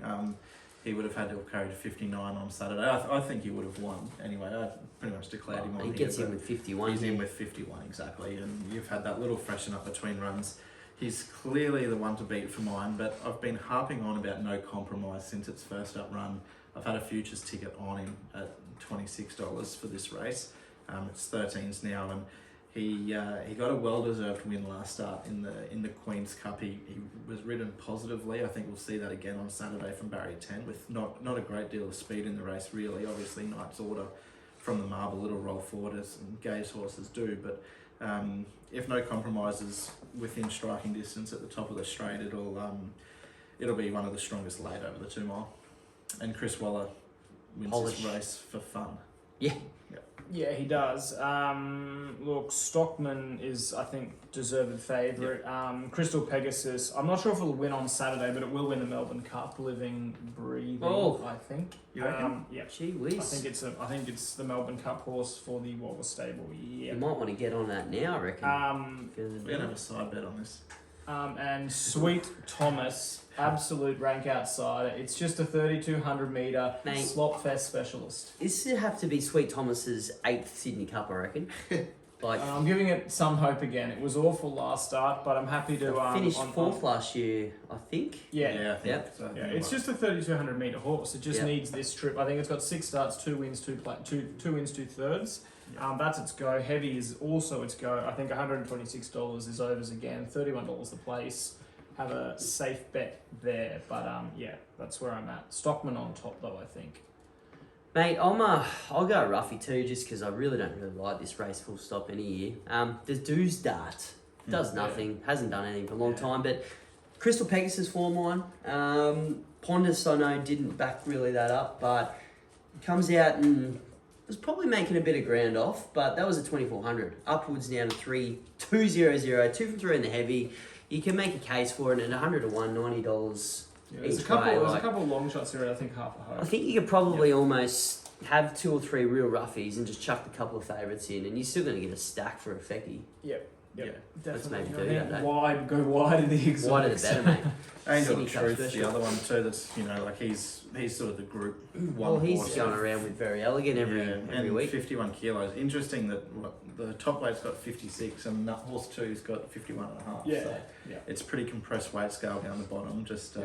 He would have had to have carried 59 on Saturday. I think he would have won anyway. I pretty much declared him on. He gets in with 51. He's in with 51, exactly. And you've had that little freshen up between runs. He's clearly the one to beat for mine, but I've been harping on about no compromise since its first up run. I've had a futures ticket on him at $26 for this race. It's 13s now, and he got a well-deserved win last start in the Queen's Cup. He was ridden positively. I think we'll see that again on Saturday from barrier 10 with not a great deal of speed in the race, really. Obviously, Knight's Order from the marble, little roll forward as Gay's horses do, but if no compromises within striking distance at the top of the straight, it'll be one of the strongest late over the 2 mile. And Chris Waller wins this race for fun. Yeah, he does. Look, Stockman is, I think, deserved favourite. Crystal Pegasus, I'm not sure if it'll win on Saturday, but it will win the Melbourne Cup. Living, breathing, I think. You reckon? Yeah. Gee whiz. I think it's the Melbourne Cup horse for the Wallace stable. Yeah. You might want to get on that now, I reckon. We're going to have a side bet on this. And Sweet Thomas, absolute rank outsider. It's just a 3,200 metre Mate. slop fest specialist. This would have to be Sweet Thomas's 8th Sydney Cup, I reckon. Like, I'm giving it some hope again. It was awful last start, but I'm happy to finished 4th last year, I think. Yeah, I think Yep. so. yeah. It's just a 3,200 metre horse. It just Yep. needs this trip. I think it's got 6 starts, 2 wins, 2 wins, 2 thirds. That's its go. Heavy is also its go. I think $126 is overs again. $31 the place. Have a safe bet there, but yeah, that's where I'm at. Stockman on top though, I think. Mate, I'll go Ruffy too, just because I don't really like this race full stop any year. The Doos Dart does nothing, hasn't done anything for a long time, but Crystal Pegasus form line. Pondus, I know, didn't back really that up, but comes out and was probably making a bit of ground off, but that was a 2,400. Upwards down to 3,200, 2 from 3 in the heavy. You can make a case for it at 100 to 1, $90 Yeah, there's each a couple. way. There's Like, a couple of long shots here. I think half a I hope. think you could probably almost have 2 or 3 real roughies and just chuck a couple of favourites in, and you're still going to get a stack for a fecky. Yep. Yeah. Let's Definitely. maybe do I think that, eh? wide, go wide of the Wider exotics. the better, mate. Angel Sydney of Cup Truth, the special. other one too. That's like he's sort of the group one Well, he's horse. going around with Very Elegant every and week. 51 kilos. Interesting that the top weight's got 56 and horse two's got 51 and a half. Yeah. So Yeah. it's pretty compressed weight scale down the bottom. Just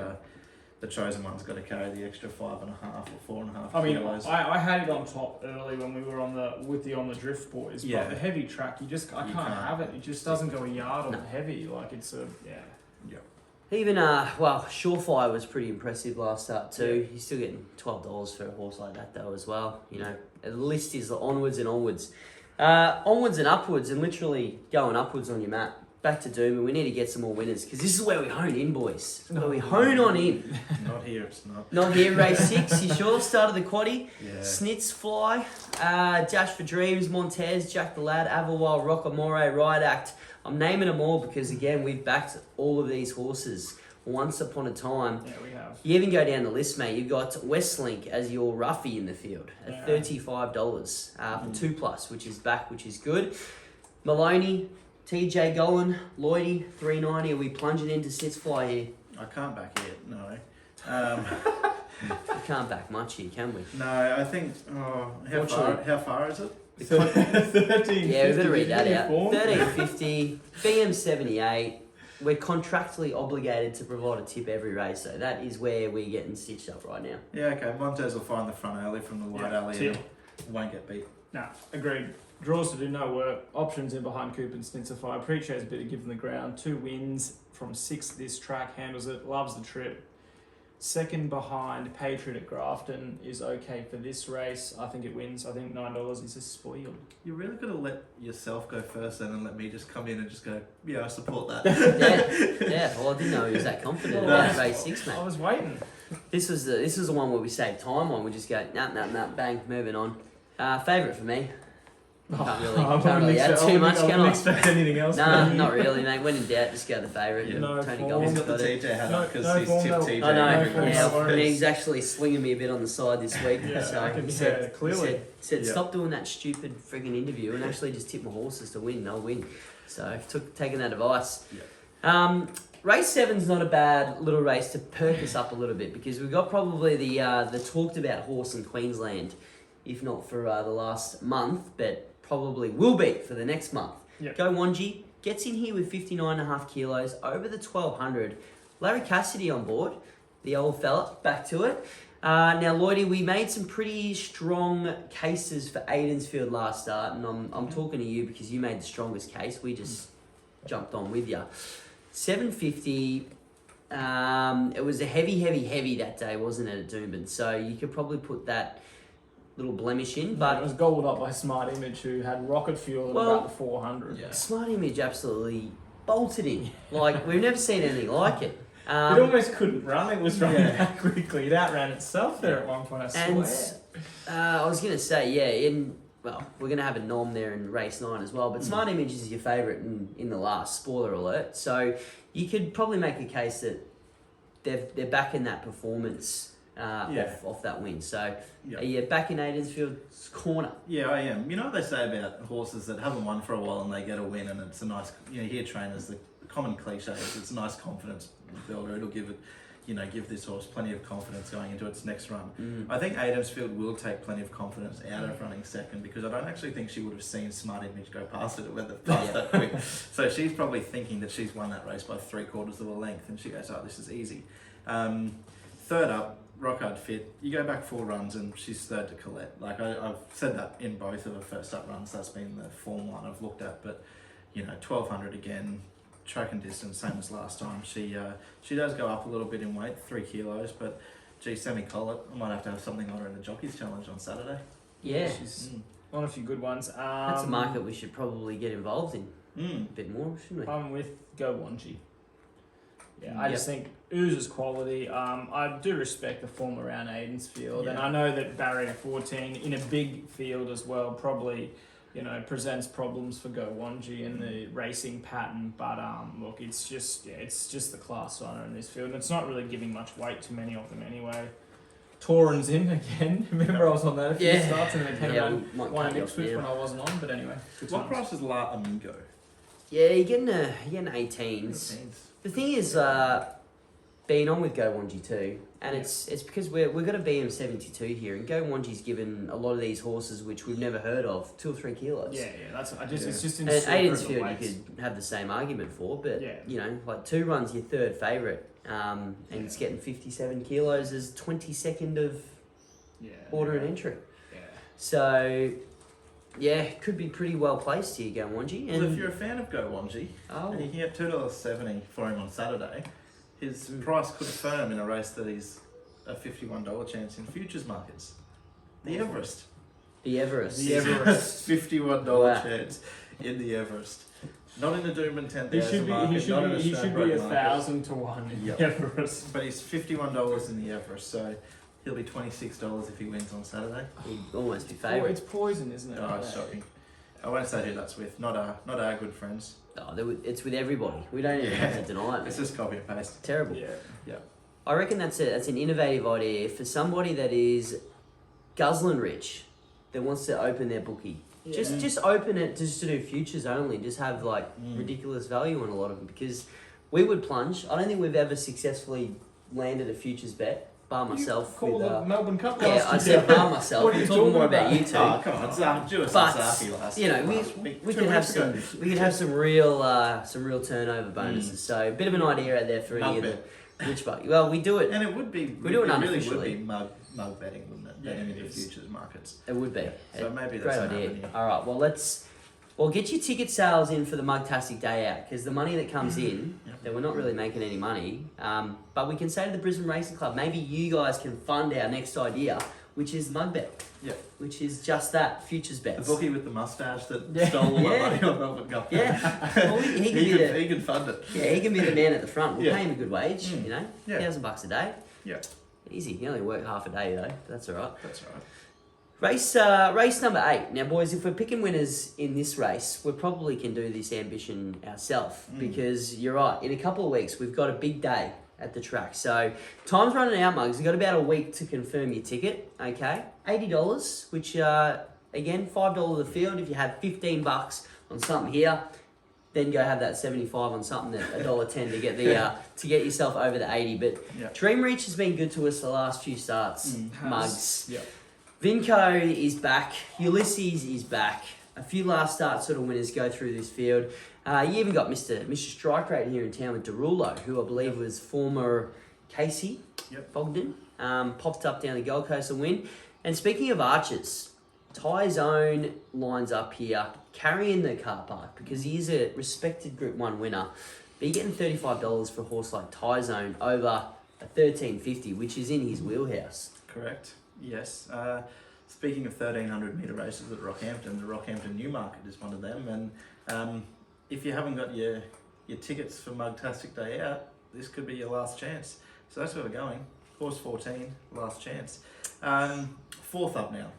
the chosen one's got to carry the extra 5.5 or 4.5 I mean, kilos. I had it on top early when we were on the drift boys. Yeah. But the heavy track, I You can't can't. have it. It just doesn't go a yard on No. the heavy. Like it's a Even, Surefire was pretty impressive last start too. You're still getting $12 for a horse like that though as well. You know, the list is onwards and onwards. Onwards and upwards, and literally going upwards on your map. Back to Doomben, we need to get some more winners because this is where we hone in, boys. Where we hone on in. Not here, it's not. Not here, race 6. You sure? Start of the quaddie. Yeah. Snits Fly, Dash for Dreams, Montez, Jack the Lad, Avalwile, Rockamore, Ride Act. I'm naming them all because, again, we've backed all of these horses once upon a time. yeah we have. You even go down the list, mate. You've got Westlink as your roughie in the field at Yeah. $35 for 2+, which is back, which is good. Maloney, TJ Golan, Lloydie, $3.90. Are we plunging into Snits Fly here? I can't back it, no. We can't back much here, can we? No, I think. How far is it? 13. Yeah, we better read that out. form. 13.50, BM 78. We're contractually obligated to provide a tip every race, so that is where we're getting stitched up right now. Yeah, okay. Montez will find the front alley from the wide alley tip. and won't get beat. No, agreed. Draws to do no work. Options in behind Coop and Snitzify. Appreciates a bit of give them the ground. 2 wins from 6 this track. Handles it. Loves the trip. Second behind Patriot at Grafton is okay for this race. I think it wins. I think $9 is a spoiled. You really got to let yourself go first then and let me just come in and just go, yeah, I support that. Yeah. Well, I didn't know he was that confident about race 6, I mate. was waiting. This was the one where we saved time on. We just go, nah, bang, moving on. Favourite for me. Can't really add too much, I can wouldn't I? expect anything else. Nah, from you. not really, mate. When in doubt, just go the favourite. Yeah. No Tony form. Gold's He's got the got it. TJ hat No- on because no he's form, tipped no- TJ. I know, every no week. yeah, worries. and he's actually slinging me a bit on the side this week. Yeah, so I can he hear said, it clearly. said Yeah. stop doing that stupid frigging interview and actually just tip my horses to win. I'll win. So I've taken that advice. Yeah. Race 7's not a bad little race to perk us up a little bit because we've got probably the talked about horse in Queensland, if not for the last month, but probably will be for the next month. Yep. Go Wanji, gets in here with 59.5 kilos, over the 1,200. Larry Cassidy on board, the old fella, back to it. Now, Lloydie, we made some pretty strong cases for Aidensfield last start, and I'm talking to you because you made the strongest case. We just jumped on with you. 750. It was a heavy that day, wasn't it, at Doomben? So you could probably put that little blemish in, But but it was gobbled up by Smart Image, who had rocket fuel at Well, about the 400. Yeah. Smart Image absolutely bolted in. Like, we've never seen anything like it. It almost couldn't run. It was running that quickly. It outran itself there at one point, I and swear. I was going to say, well, we're going to have a nom there in race 9 as well, but Smart Image is your favourite in the last, spoiler alert. So you could probably make a case that they're back in that performance off that win. So are you back in Aidensfield's corner? Yeah, I am. You know what they say about horses that haven't won for a while and they get a win, and it's a nice, you hear trainers, the common cliche is it's a nice confidence builder. It'll give this horse plenty of confidence going into its next run. I think Aidensfield will take plenty of confidence out of running second, because I don't actually think she would have seen Smart Image go past it that quick. So she's probably thinking that she's won that race by 3/4 of a length, and she goes, "Oh, this is easy." Third up, Rockard Fit. You go back 4 runs and she's third to Colette. Like I've said that in both of her first up runs. That's been the form line I've looked at. But 1200 again. Track and distance, same as last time. She does go up a little bit in weight, 3 kilos, but Semi Collett, I might have to have something on her in the Jockeys Challenge on Saturday. Yeah, she's on a few good ones. That's a market we should probably get involved in a bit more, shouldn't we? I'm with Go Wanji. Yeah, I just think oozes quality. I do respect the form around Aidensfield, and I know that barrier 14 in a big field as well probably presents problems for Go Wanji in the racing pattern, but look, it's just the class runner in this field, and it's not really giving much weight to many of them anyway. Torrens in again. Remember I was on that a few starts, and then came around one in Ipswich when I wasn't on, but anyway. What price is La Amigo? Yeah, you're getting 18s. The thing is, being on with Go Wanji too, and it's because we've got a BM72 here, and Go Wanji's given a lot of these horses which we've never heard of 2 or 3 kilos. It's just in and super Aidensfield you could have the same argument for, but like 2 runs your third favourite, and it's getting 57 kilos as 22nd of order and entry. Yeah. So could be pretty well placed here, Go Wanji. Well, if you're a fan of Go Wanji, and you can get $2.70 for him on Saturday, his price could firm in a race that is a $51 chance in futures markets. The Everest. The Everest. $51 chance in the Everest. Not in the Doomben 10,000 market. He should be 1,000 to 1 in the Everest. But he's $51 in the Everest, so he'll be $26 if he wins on Saturday. He'd almost be favourite. It's poison, isn't it? Oh, it's shocking. I won't say who that's with. Not our good friends. Oh, it's with everybody. We don't even have to deny it. It's just copy and paste. Terrible. Yeah. I reckon that's an innovative idea for somebody that is guzzling rich, that wants to open their bookie. Yeah. Just open it just to do futures only. Just have ridiculous value on a lot of them, because we would plunge. I don't think we've ever successfully landed a futures bet. Bar myself. You call the Melbourne Cup last year. I said bar myself. What are you talking more about you two. Oh, come on, Duais but Zaaki last we could have some real turnover bonuses. So a bit of an idea out there for any of the which buck. Well, we do it, and it would be unofficially. Really would be mug betting, wouldn't it? Betting in the futures markets. It would be. So maybe that's an great idea. avenue. All right. Well, get your ticket sales in for the Mugtastic Day Out, because the money that comes in, that we're not really making any money, but we can say to the Brisbane Racing Club, maybe you guys can fund our next idea, which is mug bet. Yeah. Which is just that, futures bets. The bookie with the moustache that stole all my money on Melbourne Cup. Yeah. Well, he can fund it. Yeah, he can be the man at the front. We'll pay him a good wage, $1,000 a day. Yeah. Easy. He only worked half a day though, but that's all right. That's all right. Race number 8. Now, boys, if we're picking winners in this race, we probably can do this ambition ourselves, because you're right. In a couple of weeks, we've got a big day at the track. So, time's running out, mugs. You've got about a week to confirm your ticket. Okay, $80, which again, $5 the field. If you have $15 on something here, then go have that 75 on something at $1.10 to get the to get yourself over the 80. But Dream Reach has been good to us the last few starts. Mugs. Yeah. Vinco is back. Ulysses is back. A few last start sort of winners go through this field. You even got Mr. Strike Rate here in town with Derulo, who I believe was former Casey Bogdan. Popped up down the Gold Coast to win. And speaking of archers, Ty Zone lines up here, carrying the car park, because he is a respected Group 1 winner. But you're getting $35 for a horse like Ty Zone over a $13.50, which is in his wheelhouse. Correct. Yes. Speaking of 1,300 metre races at Rockhampton, the Rockhampton Newmarket is one of them. And if you haven't got your tickets for Mugtastic Day Out, this could be your last chance. So that's where we're going. Horse 14, last chance. Fourth up now.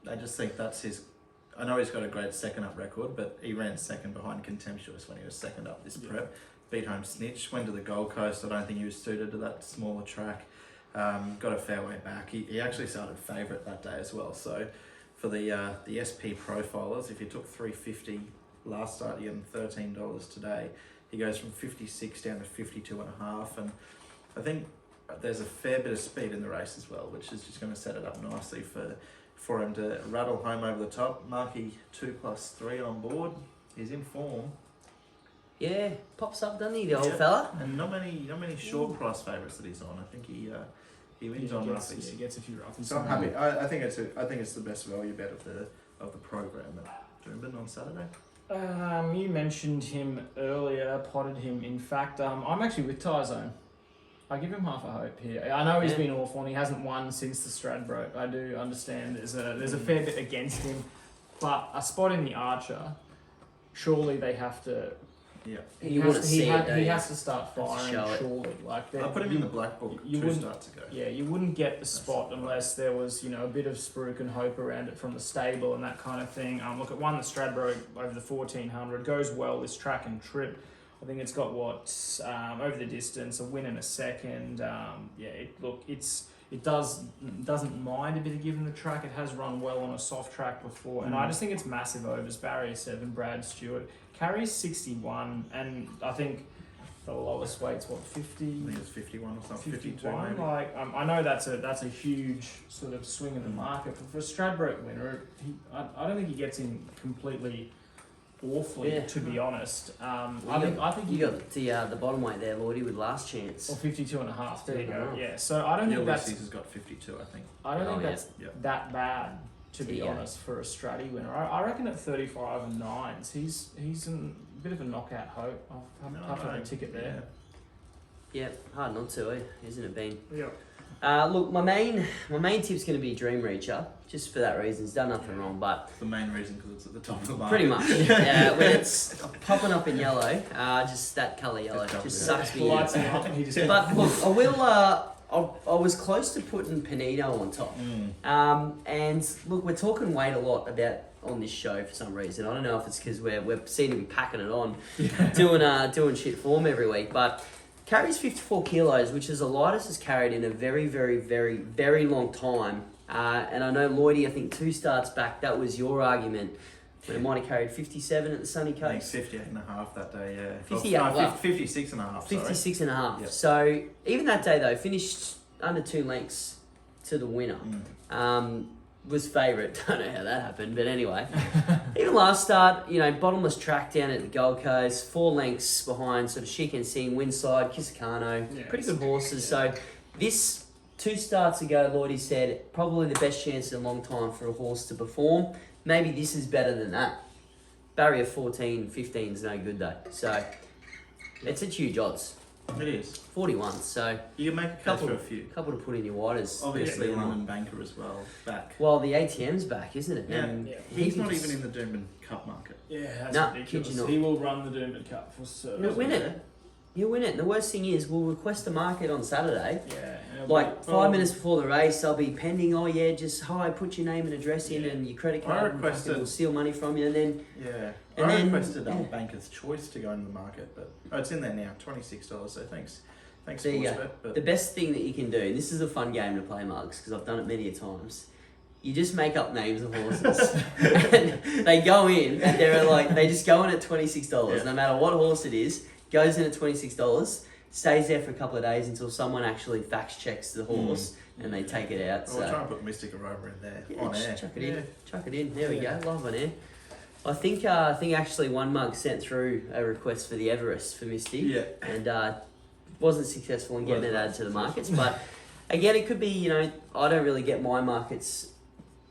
I just think that's his. I know he's got a great second up record, but he ran second behind Contemptuous when he was second up this prep. Beat home Snitch, went to the Gold Coast. I don't think he was suited to that smaller track. Got a fair way back. He actually started favourite that day as well. So for the SP profilers, if you took $3.50 last start, you're getting $13 today. He goes from 56 down to 52.5, and I think there's a fair bit of speed in the race as well, which is just going to set it up nicely for him to rattle home over the top. Marky 2+3 on board. He's in form. Yeah, pops up, doesn't he, the old fella? And not many short price favourites that he's on. I think he wins on roughies. Yeah, he gets a few roughies. So I'm happy. I think it's the best value bet of the program at Doomben on Saturday. You mentioned him earlier, potted him. In fact, I'm actually with Tyzone. I give him half a hope here. I know he's been awful and he hasn't won since the Stradbroke. I do understand there's a fair bit against him, but a spot in the Archer, surely they have to. Yeah, he has to start firing. Surely, like I put him in the black book. Two starts ago. Yeah, you wouldn't get the spot unless there was a bit of spruik and hope around it from the stable and that kind of thing. Look, it won the Stradbroke over the 1400. Goes well this track and trip. I think it's got over the distance, a win and a second. It doesn't mind a bit of giving the track. It has run well on a soft track before, and I just think it's massive overs. Barrier 7, Brad Stewart carries 61, and I think the lowest weight's 50. I think it's 51 or something. 51. 52 maybe. I know that's a huge sort of swing in the market, but for a Stradbroke winner, I don't think he gets in completely awfully, to be honest. I think you got the bottom weight there, Lordy, with Last Chance. Or 52.5. There you go. Yeah. So I don't think that's. Has got 52, I think. I don't think that's that bad, to be honest, for a Stratty winner. I reckon at 35 and 9s, he's a bit of a knockout hope. I'll have to have a ticket there. Yeah, hard not to, isn't it, Ben? Yeah. Look, my main tip's going to be Dream Reacher, just for that reason. It's done nothing wrong, but the main reason because it's at the top of the market. pretty much. Yeah, when it's popping up in yellow, just that colour yellow just sucks me in. But look, I will. I was close to putting Panino on top. And look, we're talking weight a lot about on this show for some reason. I don't know if it's because we're seen to be packing it on, doing shit form every week, but. Carries 54 kilos, which is the lightest it's carried in a very, very, very, very long time. And I know, Lloydie, I think 2 starts back, that was your argument. When it might have carried 57 at the Sunny Coast. I think 58.5 that day, yeah. 56.5, 56.5. Yep. So, even that day, though, finished under 2 lengths to the winner. Was favourite. Don't know how that happened, but anyway. Even last start, bottomless track down at the Gold Coast, 4 lengths behind sort of Chic and Sing, Windside, Kisakano, pretty good horses. So this 2 starts ago, Lloydie said, probably the best chance in a long time for a horse to perform. Maybe this is better than that. Barrier 14, 15 is no good though. So it's at huge odds. It is. 41, so... You can make a case for a few. Couple to put in your waters. Obviously, London Banker as well, back. Well, the ATM's back, isn't it? Yeah. He's not even in the Doomben Cup market. Yeah, that's ridiculous. He will run the Doomben Cup for certain. He'll win it. He'll win it. And the worst thing is, we'll request the market on Saturday. Yeah. 5 minutes before the race, I'll be pending, put your name and address in and your credit card, and we'll steal money from you, and then... Yeah. I requested Banker's Choice to go into the market, but it's in there now, $26, so thanks there you go. But the best thing that you can do, and this is a fun game to play, Mugs, because I've done it many a times, you just make up names of horses. And they go in, and they just go in at $26, no matter what horse it is, goes in at $26, stays there for a couple of days until someone actually fact checks the horse, and they take it out. We'll try and put Mystic Aurora in there, on air. Chuck it in. There we go, live on air. I think actually one mug sent through a request for the Everest for Misty, and wasn't successful in getting it added to the markets. But again, it could be, I don't really get my markets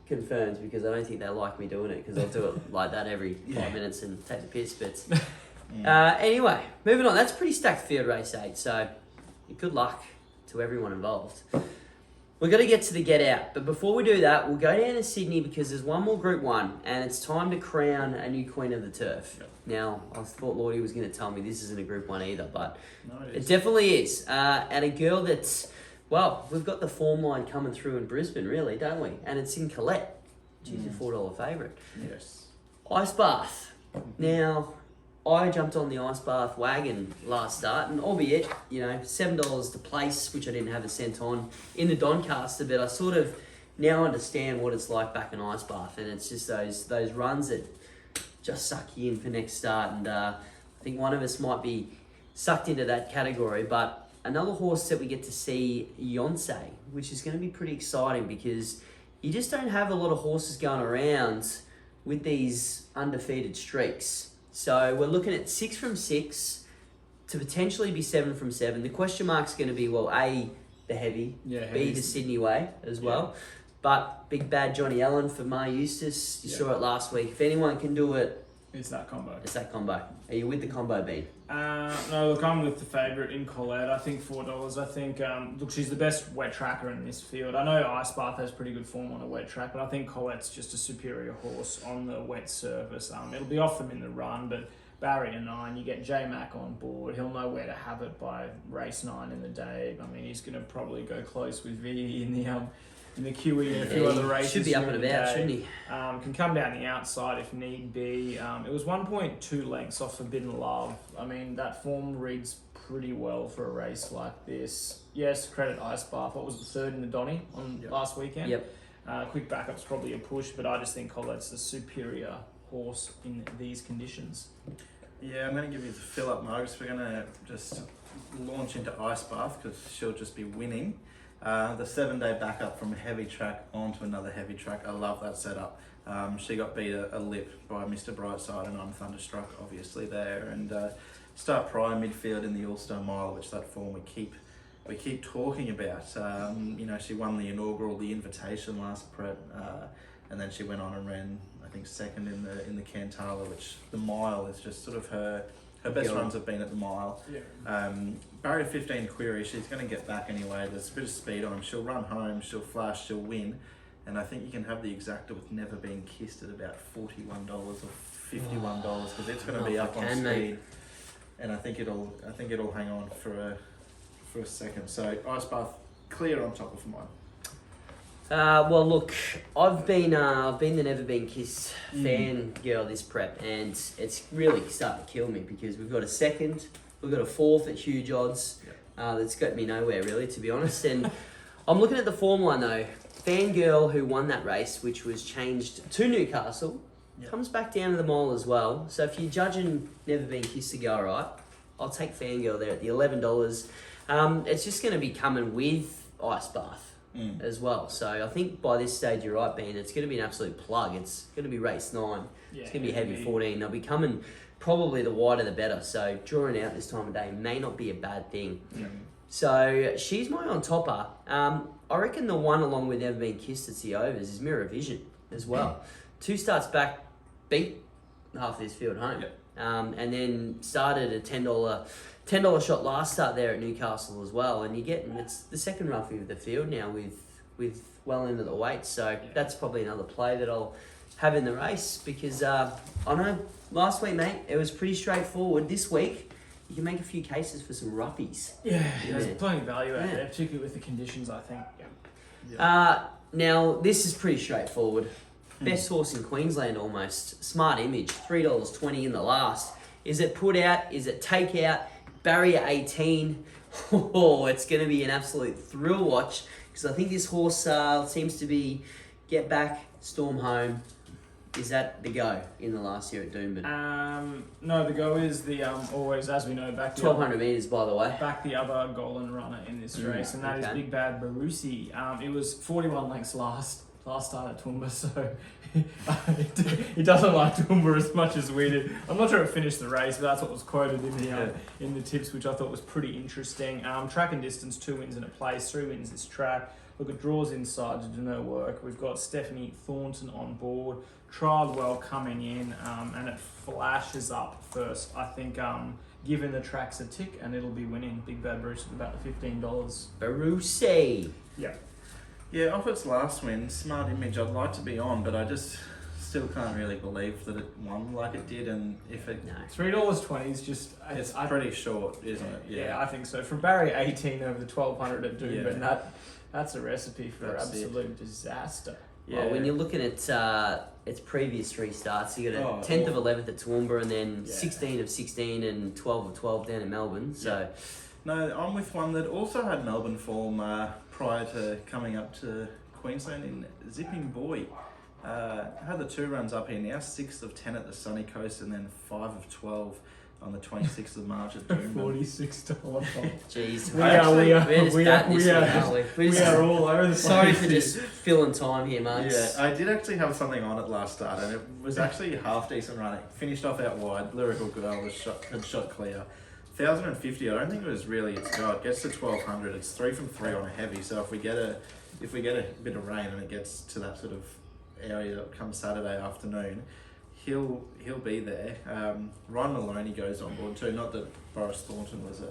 confirmed because I don't think they like me doing it, because I'll do it like that every 5 minutes and take the piss. But anyway, moving on. That's pretty stacked field, race 8. So good luck to everyone involved. We're going to get to the Get Out, but before we do that, we'll go down to Sydney because there's one more Group 1, and it's time to crown a new Queen of the Turf. Now, I thought Lordy was going to tell me this isn't a Group 1 either, but it definitely is. And a girl that Well, we've got the form line coming through in Brisbane, really, don't we? And it's in Colette, which is your $4 favourite. Yes. Ice bath. Now, I jumped on the ice bath wagon last start, and albeit, $7 to place, which I didn't have a cent on in the Doncaster, but I sort of now understand what it's like back in ice bath, and it's just those runs that just suck you in for next start, and I think one of us might be sucked into that category, but another horse that we get to see, Yonsei, which is going to be pretty exciting because you just don't have a lot of horses going around with these undefeated streaks. So we're looking at 6 from 6 to potentially be 7 from 7. The question mark's going to be, well, A, the heavy, B, the Sydney way as well. But big bad Johnny Allen for Mar Eustace, you saw it last week. If anyone can do it, it's that combo. It's that combo. Are you with the combo, Bean? No, look, I'm with the favourite in Colette. I think $4. I think, look, she's the best wet tracker in this field. I know Ice Bath has pretty good form on a wet track, but I think Colette's just a superior horse on the wet surface. It'll be off them in the run, but barrier 9, you get J-Mac on board. He'll know where to have it by race 9 in the day. I mean, he's going to probably go close with V in the QE and a few other races. Should be up and about, shouldn't he? Can come down the outside if need be. It was 1.2 lengths off Forbidden Love. I mean, that form reads pretty well for a race like this. Yes, credit Ice Bath. What was the third in the Donny on last weekend? Yep. Quick backup's probably a push, but I just think Colette's the superior horse in these conditions. Yeah, I'm going to give you the fill-up, Marcus. We're going to just launch into Ice Bath because she'll just be winning. The 7-day backup from a heavy track onto another heavy track. I love that setup. She got beat a lip by Mr. Brightside, and I'm thunderstruck, obviously, there. And start prior midfield in the All-Star Mile, which that form we keep talking about. She won the inaugural, the invitation last prep, and then she went on and ran, I think, second in the Cantala, which the mile is just sort of her best runs have been at the mile. Yeah. Barrier 15 Query, she's going to get back anyway. There's a bit of speed on him. She'll run home, she'll flash, she'll win. And I think you can have the exacta with Never Been Kissed at about $41 or $51 because it's going to be up on speed. Mate. And I think it'll hang on for a second. So Ice Bath clear on top of mine. Well, look, I've been the Never Been Kissed fan girl this prep, and it's really starting to kill me because we've got a second, we've got a fourth at huge odds. That's got me nowhere really, to be honest. And I'm looking at the form line though. Fangirl, who won that race, which was changed to Newcastle, comes back down to the mile as well. So if you're judging Never Been Kissed to go right, I'll take Fangirl there at the $11. It's just going to be coming with Ice Bath. As well. So I think by this stage you're right, Ben. It's going to be an absolute plug. It's going to be race 9. It's going to be heavy 14. They'll be coming probably the wider the better. So drawing out this time of day may not be a bad thing. So she's my on topper. I reckon the one along with Never Been Kissed that's the overs is Mirror Vision as well. 2 starts back, beat half this field home. And then started a $10 shot last start there at Newcastle as well, and it's the second roughie of the field now with well into the weight, so that's probably another play that I'll have in the race because I know last week, mate, it was pretty straightforward. This week you can make a few cases for some roughies. There's plenty of value out there, particularly with the conditions, I think. Now this is pretty straightforward. Best horse in Queensland almost. Smart Image, $3.20 in the last. Is it put out? Is it take out? Barrier 18. Oh, it's going to be an absolute thrill watch because I think this horse seems to be get back, storm home. Is that the go in the last year at Doomben? No, the go is the always, as we know, back the 1,200 metres, by the way. Back the other golden runner in this race, and that is Big Bad Barusi. It was 41 lengths last start at Toowoomba, so he doesn't like Toowoomba as much as we did. I'm not sure it finished the race, but that's what was quoted in the tips, which I thought was pretty interesting. Track and distance, 2 wins in a place, 3 wins this track. Look at draws inside to do no work. We've got Stephanie Thornton on board, trialled well coming in, and it flashes up first. I think given the track's a tick, and it'll be winning. Big Bad Bruce at about the $15. Barusi. Yeah, off its last win, Smart Image, I'd like to be on, but I just still can't really believe that it won like it did, and if it... No. $3.20 is just... It's pretty short, isn't it? Yeah, I think so. From Barrier 18 over the 1200 at Doomben, that's a recipe for absolute disaster. Yeah. Well, when you're looking at its previous 3 starts, you got a 10th of 11th at Toowoomba, and then 16 of 16 and 12 of 12 down in Melbourne. So, no, I'm with one that also had Melbourne form prior to coming up to Queensland in Zipping Boy. Had the 2 runs up here now, 6 of 10 at the Sunny Coast, and then 5 of 12 on the 26th of March at Doomben. $46. Jeez, we are all over the place. Sorry for just filling time here, mate. Yeah, I did actually have something on at last start, and it was actually half decent running. Finished off out wide. Lyrical Girl had shot clear. 1,050. I don't think it was really its go. It gets to 1,200. It's 3 from 3 on a heavy. So if we get a bit of rain and it gets to that sort of area come Saturday afternoon, he'll be there. Ryan Maloney goes on board too. Not that Boris Thornton was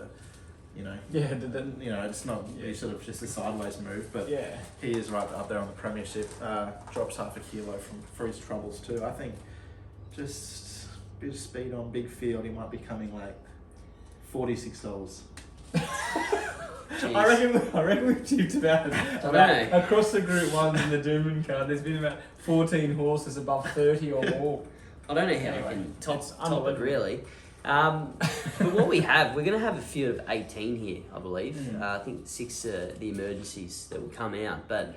it's not he's sort of just a sideways move, but he is right up there on the premiership. Drops half a kilo for his troubles too. I think just a bit of speed on big field. He might be coming like $46. I reckon we've tipped about across the Group 1s in the Doomben card. There's been about 14 horses above 30 or more. I don't know how we can top it really. But what we're going to have a field of 18 here, I believe. I think 6 are the emergencies that will come out, but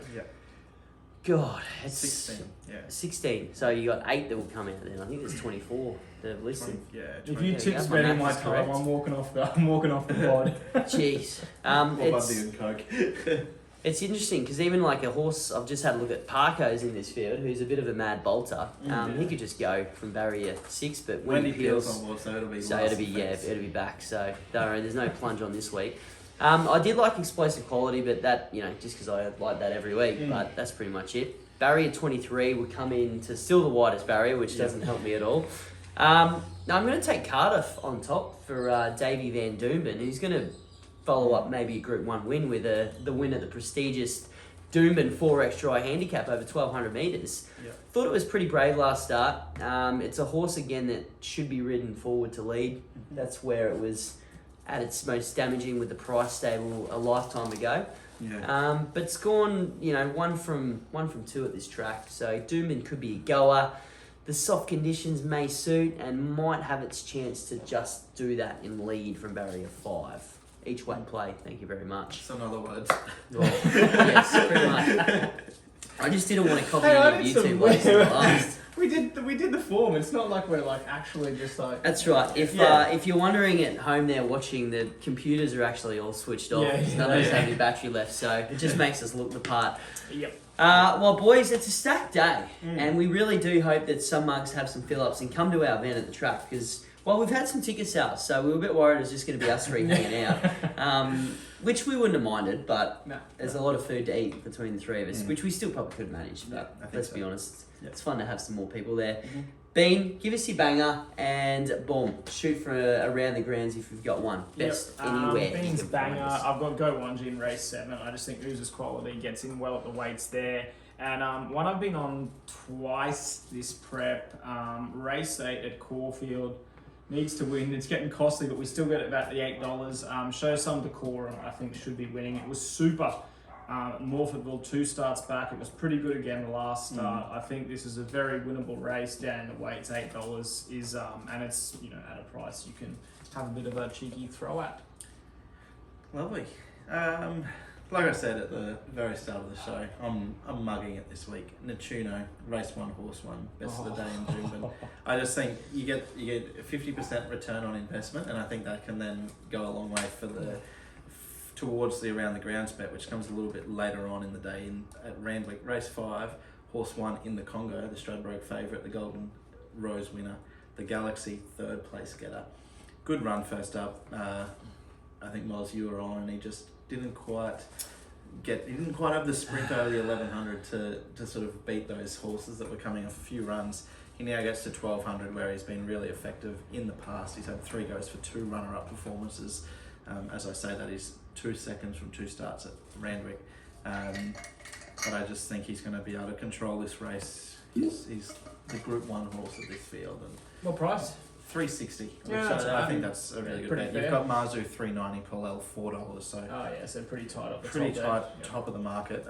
God, it's 16. Yeah, 16. So you got 8 that will come out then. I think there's 24 that have listed. If you tip spending my time, I'm walking off the pod. Jeez. Bundy and Coke. It's interesting because even like a horse, I've just had a look at Parco's in this field, who's a bit of a mad bolter. He could just go from barrier 6, but when he peels on board, so it'll be back. So don't worry, there's no plunge on this week. I did like explosive quality, but that just because I like that every week. But that's pretty much it. Barrier 23 would come in to still the widest barrier, which doesn't help me at all. Now I'm going to take Cardiff on top for Davey Van Doomben, who's going to follow up maybe a Group 1 win with the win at the prestigious Doomben 4X dry handicap over 1,200 metres. Thought it was pretty brave last start. It's a horse again that should be ridden forward to lead. That's where it was at its most damaging with the price stable a lifetime ago. But it's gone, 1 from 2 at this track. So Doomben could be a goer. The soft conditions may suit and might have its chance to just do that in lead from barrier 5. Each way play, thank you very much. Some other words. Well, yes, pretty much. I just didn't want to copy any of YouTube words in the last. We did the form. It's not like we're like actually just like. That's right. If you're wondering at home there watching, the computers are actually all switched off. None of us have any battery left, so it just makes us look the part. Well, boys, it's a stacked day, and we really do hope that some mugs have some fill-ups and come to our event at the track because. Well, we've had some ticket sales, so we were a bit worried it was just going to be us 3 hanging out, which we wouldn't have minded, but there's a lot of food to eat between the 3 of us, which we still probably could manage, but let's be honest, it's fun to have some more people there. Bean, give us your banger, and boom, shoot for around the grounds if you've got one. Best anywhere. Bean's banger, I've got Go Wanji in race 7. I just think Ooz's quality gets in well at the weights there. And one I've been on twice this prep, race 8 at Caulfield. Needs to win. It's getting costly, but we still get it about the $8. Show some decorum. I think should be winning. It was super. Morphettville 2 starts back. It was pretty good again the last start. I think this is a very winnable race down in the weights. $8 is and it's at a price you can have a bit of a cheeky throw at. Lovely. Like I said at the very start of the show, I'm mugging it this week. Natuno, race 1, horse 1, best of the day in Doomben. I just think you get a 50% return on investment, and I think that can then go a long way for towards the around the grounds bet, which comes a little bit later on in the day at Randwick. Race 5, horse 1 in the Congo, the Stradbroke favourite, the Golden Rose winner, the Galaxy 3rd place getter. Good run first up. I think Miles, you were on, and he just didn't quite have the sprint over the 1100 to sort of beat those horses that were coming off a few runs. He now gets to 1200 where he's been really effective in the past. He's had 3 goes for 2 runner-up performances. As I say, that is 2 seconds from 2 starts at Randwick. But I just think he's going to be able to control this race. He's the Group 1 horse at this field. And What price? 360. Yeah, which that's I right. think that's a really good Pretty bet. fair. You've got Marzu 390, Colel $4. So Oh yeah, so pretty tight up the pretty top tight, there. Yeah. top of the market.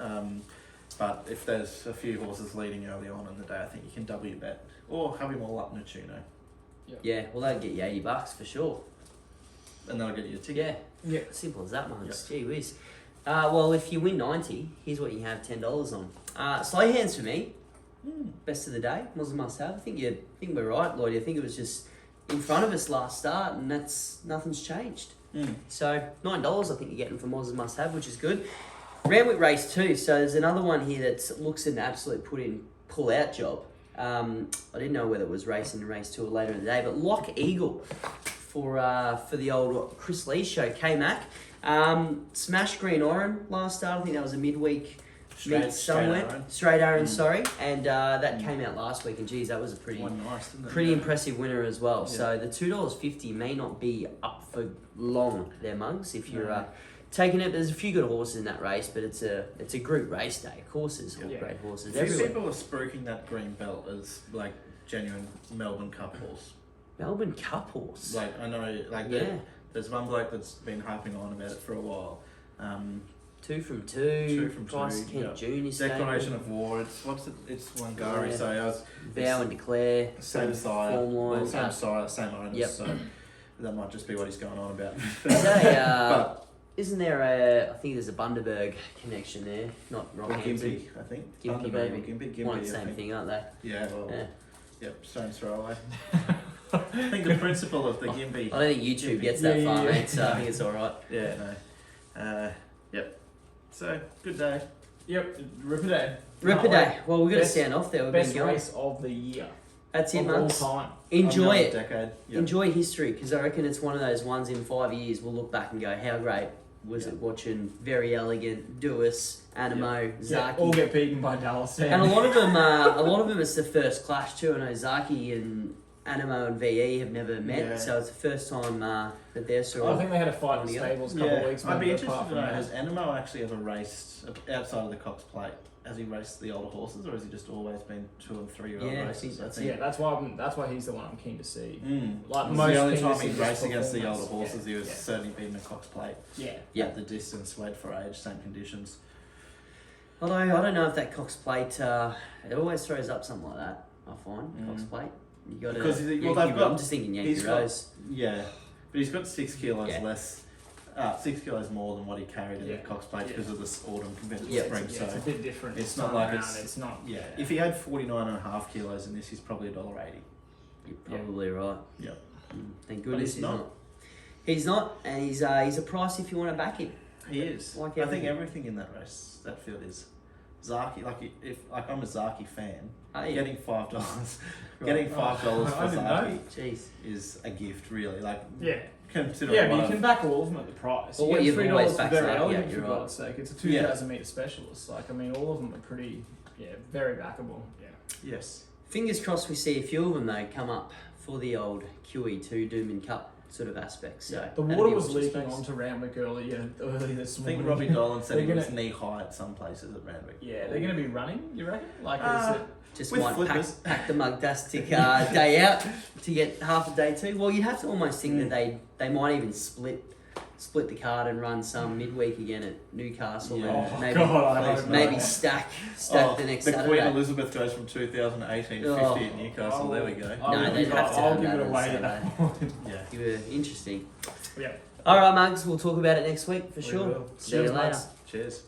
But if there's a few horses leading early on in the day, I think you can double your bet or have him all up in a tuno, Yeah, well, that'd get you $80 for sure. and that'll get you a ticket. Yeah. Simple as that, Mugs. Gee whiz. Well, if you win 90, here's what you have $10 on. Slow hands for me. Best of the day was a must-have. I think we're right, Lloyd. I think it was just in front of us last start, and nothing's changed. So $9, I think you're getting from Oz must-have, which is good. Randwick race 2. So there's another one here that looks an absolute pull-out job. I didn't know whether it was racing in race 2 or later in the day, but Lock Eagle for the old Chris Lee show, K-Mac. Smash Green Oran last start. I think that was a midweek meet somewhere. Straight Aaron, sorry. And that came out last week, and geez, that was a pretty impressive winner as well. Yeah. So the $2.50 may not be up for long there, Mugs, if you're taking it. There's a few good horses in that race, but it's a group race day. Horses, all great horses. A few Everywhere. people are spruiking that green belt as like genuine Melbourne Cup horse. Melbourne Cup horse. Like I know, like there's one bloke that's been harping on about it for a while. 2 from 2. 2 from Price 2. Kent Junior Declaration of War. It's It's Wangari. Yeah. So I was Vow and Declare. same sire, form line. same sire, same owners. Yep. So that might just be what he's going on about. Is that But isn't there I think there's a Bundaberg connection there, not Rockhampton. Gimpy, I think. Gimpy, Bundaberg maybe. or Gimpy, One and I the same think. thing, aren't they? Yeah. Well. Yeah. Yep. Stone's throw away. I think the principle of the Gimpy. I don't think YouTube gets that far, mate, so I think it's alright. Yeah. No. Yep. So good day. Yep, Ripper Day. Ripper Day. Well, we've got to Best- stand off there. We've Best been going. race of the year. That's it, Of all Mugs. time. Enjoy it. Decade. Yep. Enjoy history, because I reckon it's one of those ones in 5 years we'll look back and go, how great was it watching Very Elegant, Duais, Anamoe, Yeah, Zaaki. all get beaten by Dallas. And a lot of them, it's the first clash too. I know Zaaki and Anamoe and VE have never met, Yeah. so it's the first time that they're sort I of. think they had a fight in the stables a couple of weeks. I'd be maybe, interested apart to from know, that. has Anamoe actually ever raced outside of the Cox Plate? Has he raced the older horses, or has he just always been 2 and 3 year old Yeah, I races? think that's Yeah, that's why he's the one I'm keen to see. Like It was most the only keen time to see he his raced against the older performance. horses, he was Yeah. certainly beating the Cox Plate. Yeah. At the distance, weight for age, same conditions. Although I don't know if that Cox Plate, it always throws up something like that. I find Cox Plate. You got to. Because they've got- I'm just thinking Yankee he's got- Rose. Yeah, but he's got 6 kilos Yeah. less. 6 kilos more than what he carried in the Cox Plate because of this autumn compared to the Yeah. spring. It's So a bit different. it's this not time like around. It's not. yeah. If he had 49.5 kilos in this, he's probably $1.80. You're probably right. Yeah. Thank goodness he's not. He's not, and he's a price if you want to back him. He is. Like I think everything. everything in that race, that field is Zaaki. If I'm a Zaaki fan, Are you? getting $5, getting $5 for I didn't know. Zaaki Jeez. is a gift, really. Like Yeah. consider Yeah, what but you can back all of them at the price. Well, You what get you've $3 always for backed very Zaaki, yeah, elegant, you're for right. God's sake. It's a 2,000 metre specialist. Like, I mean, all of them are pretty, very backable. Yeah. Yes. Fingers crossed we see a few of them though come up for the old QE2 Doomben Cup sort of aspects. So The that'd water be was watch leaking space. onto Randwick early this I morning. think Robbie Dolan said he They're was gonna- knee high at some places at Randwick. Yeah, they're going to be running, you reckon? Like, is it... Just With might flippers. pack the Mugtastic Day Out to get half a day too. Well, you'd have to almost think that they might even split the card and run some midweek again at Newcastle Yeah. and Oh, maybe God, I hope maybe not. stack Oh, the next the Saturday. Queen Elizabeth goes from 2018 to 50 at Newcastle. There we go. No, they'd have to I'll have give that it on away. Saturday. Yeah. You were interesting. Yeah. All right, Mugs. We'll talk about it next week for We sure. will. See you later. Cheers.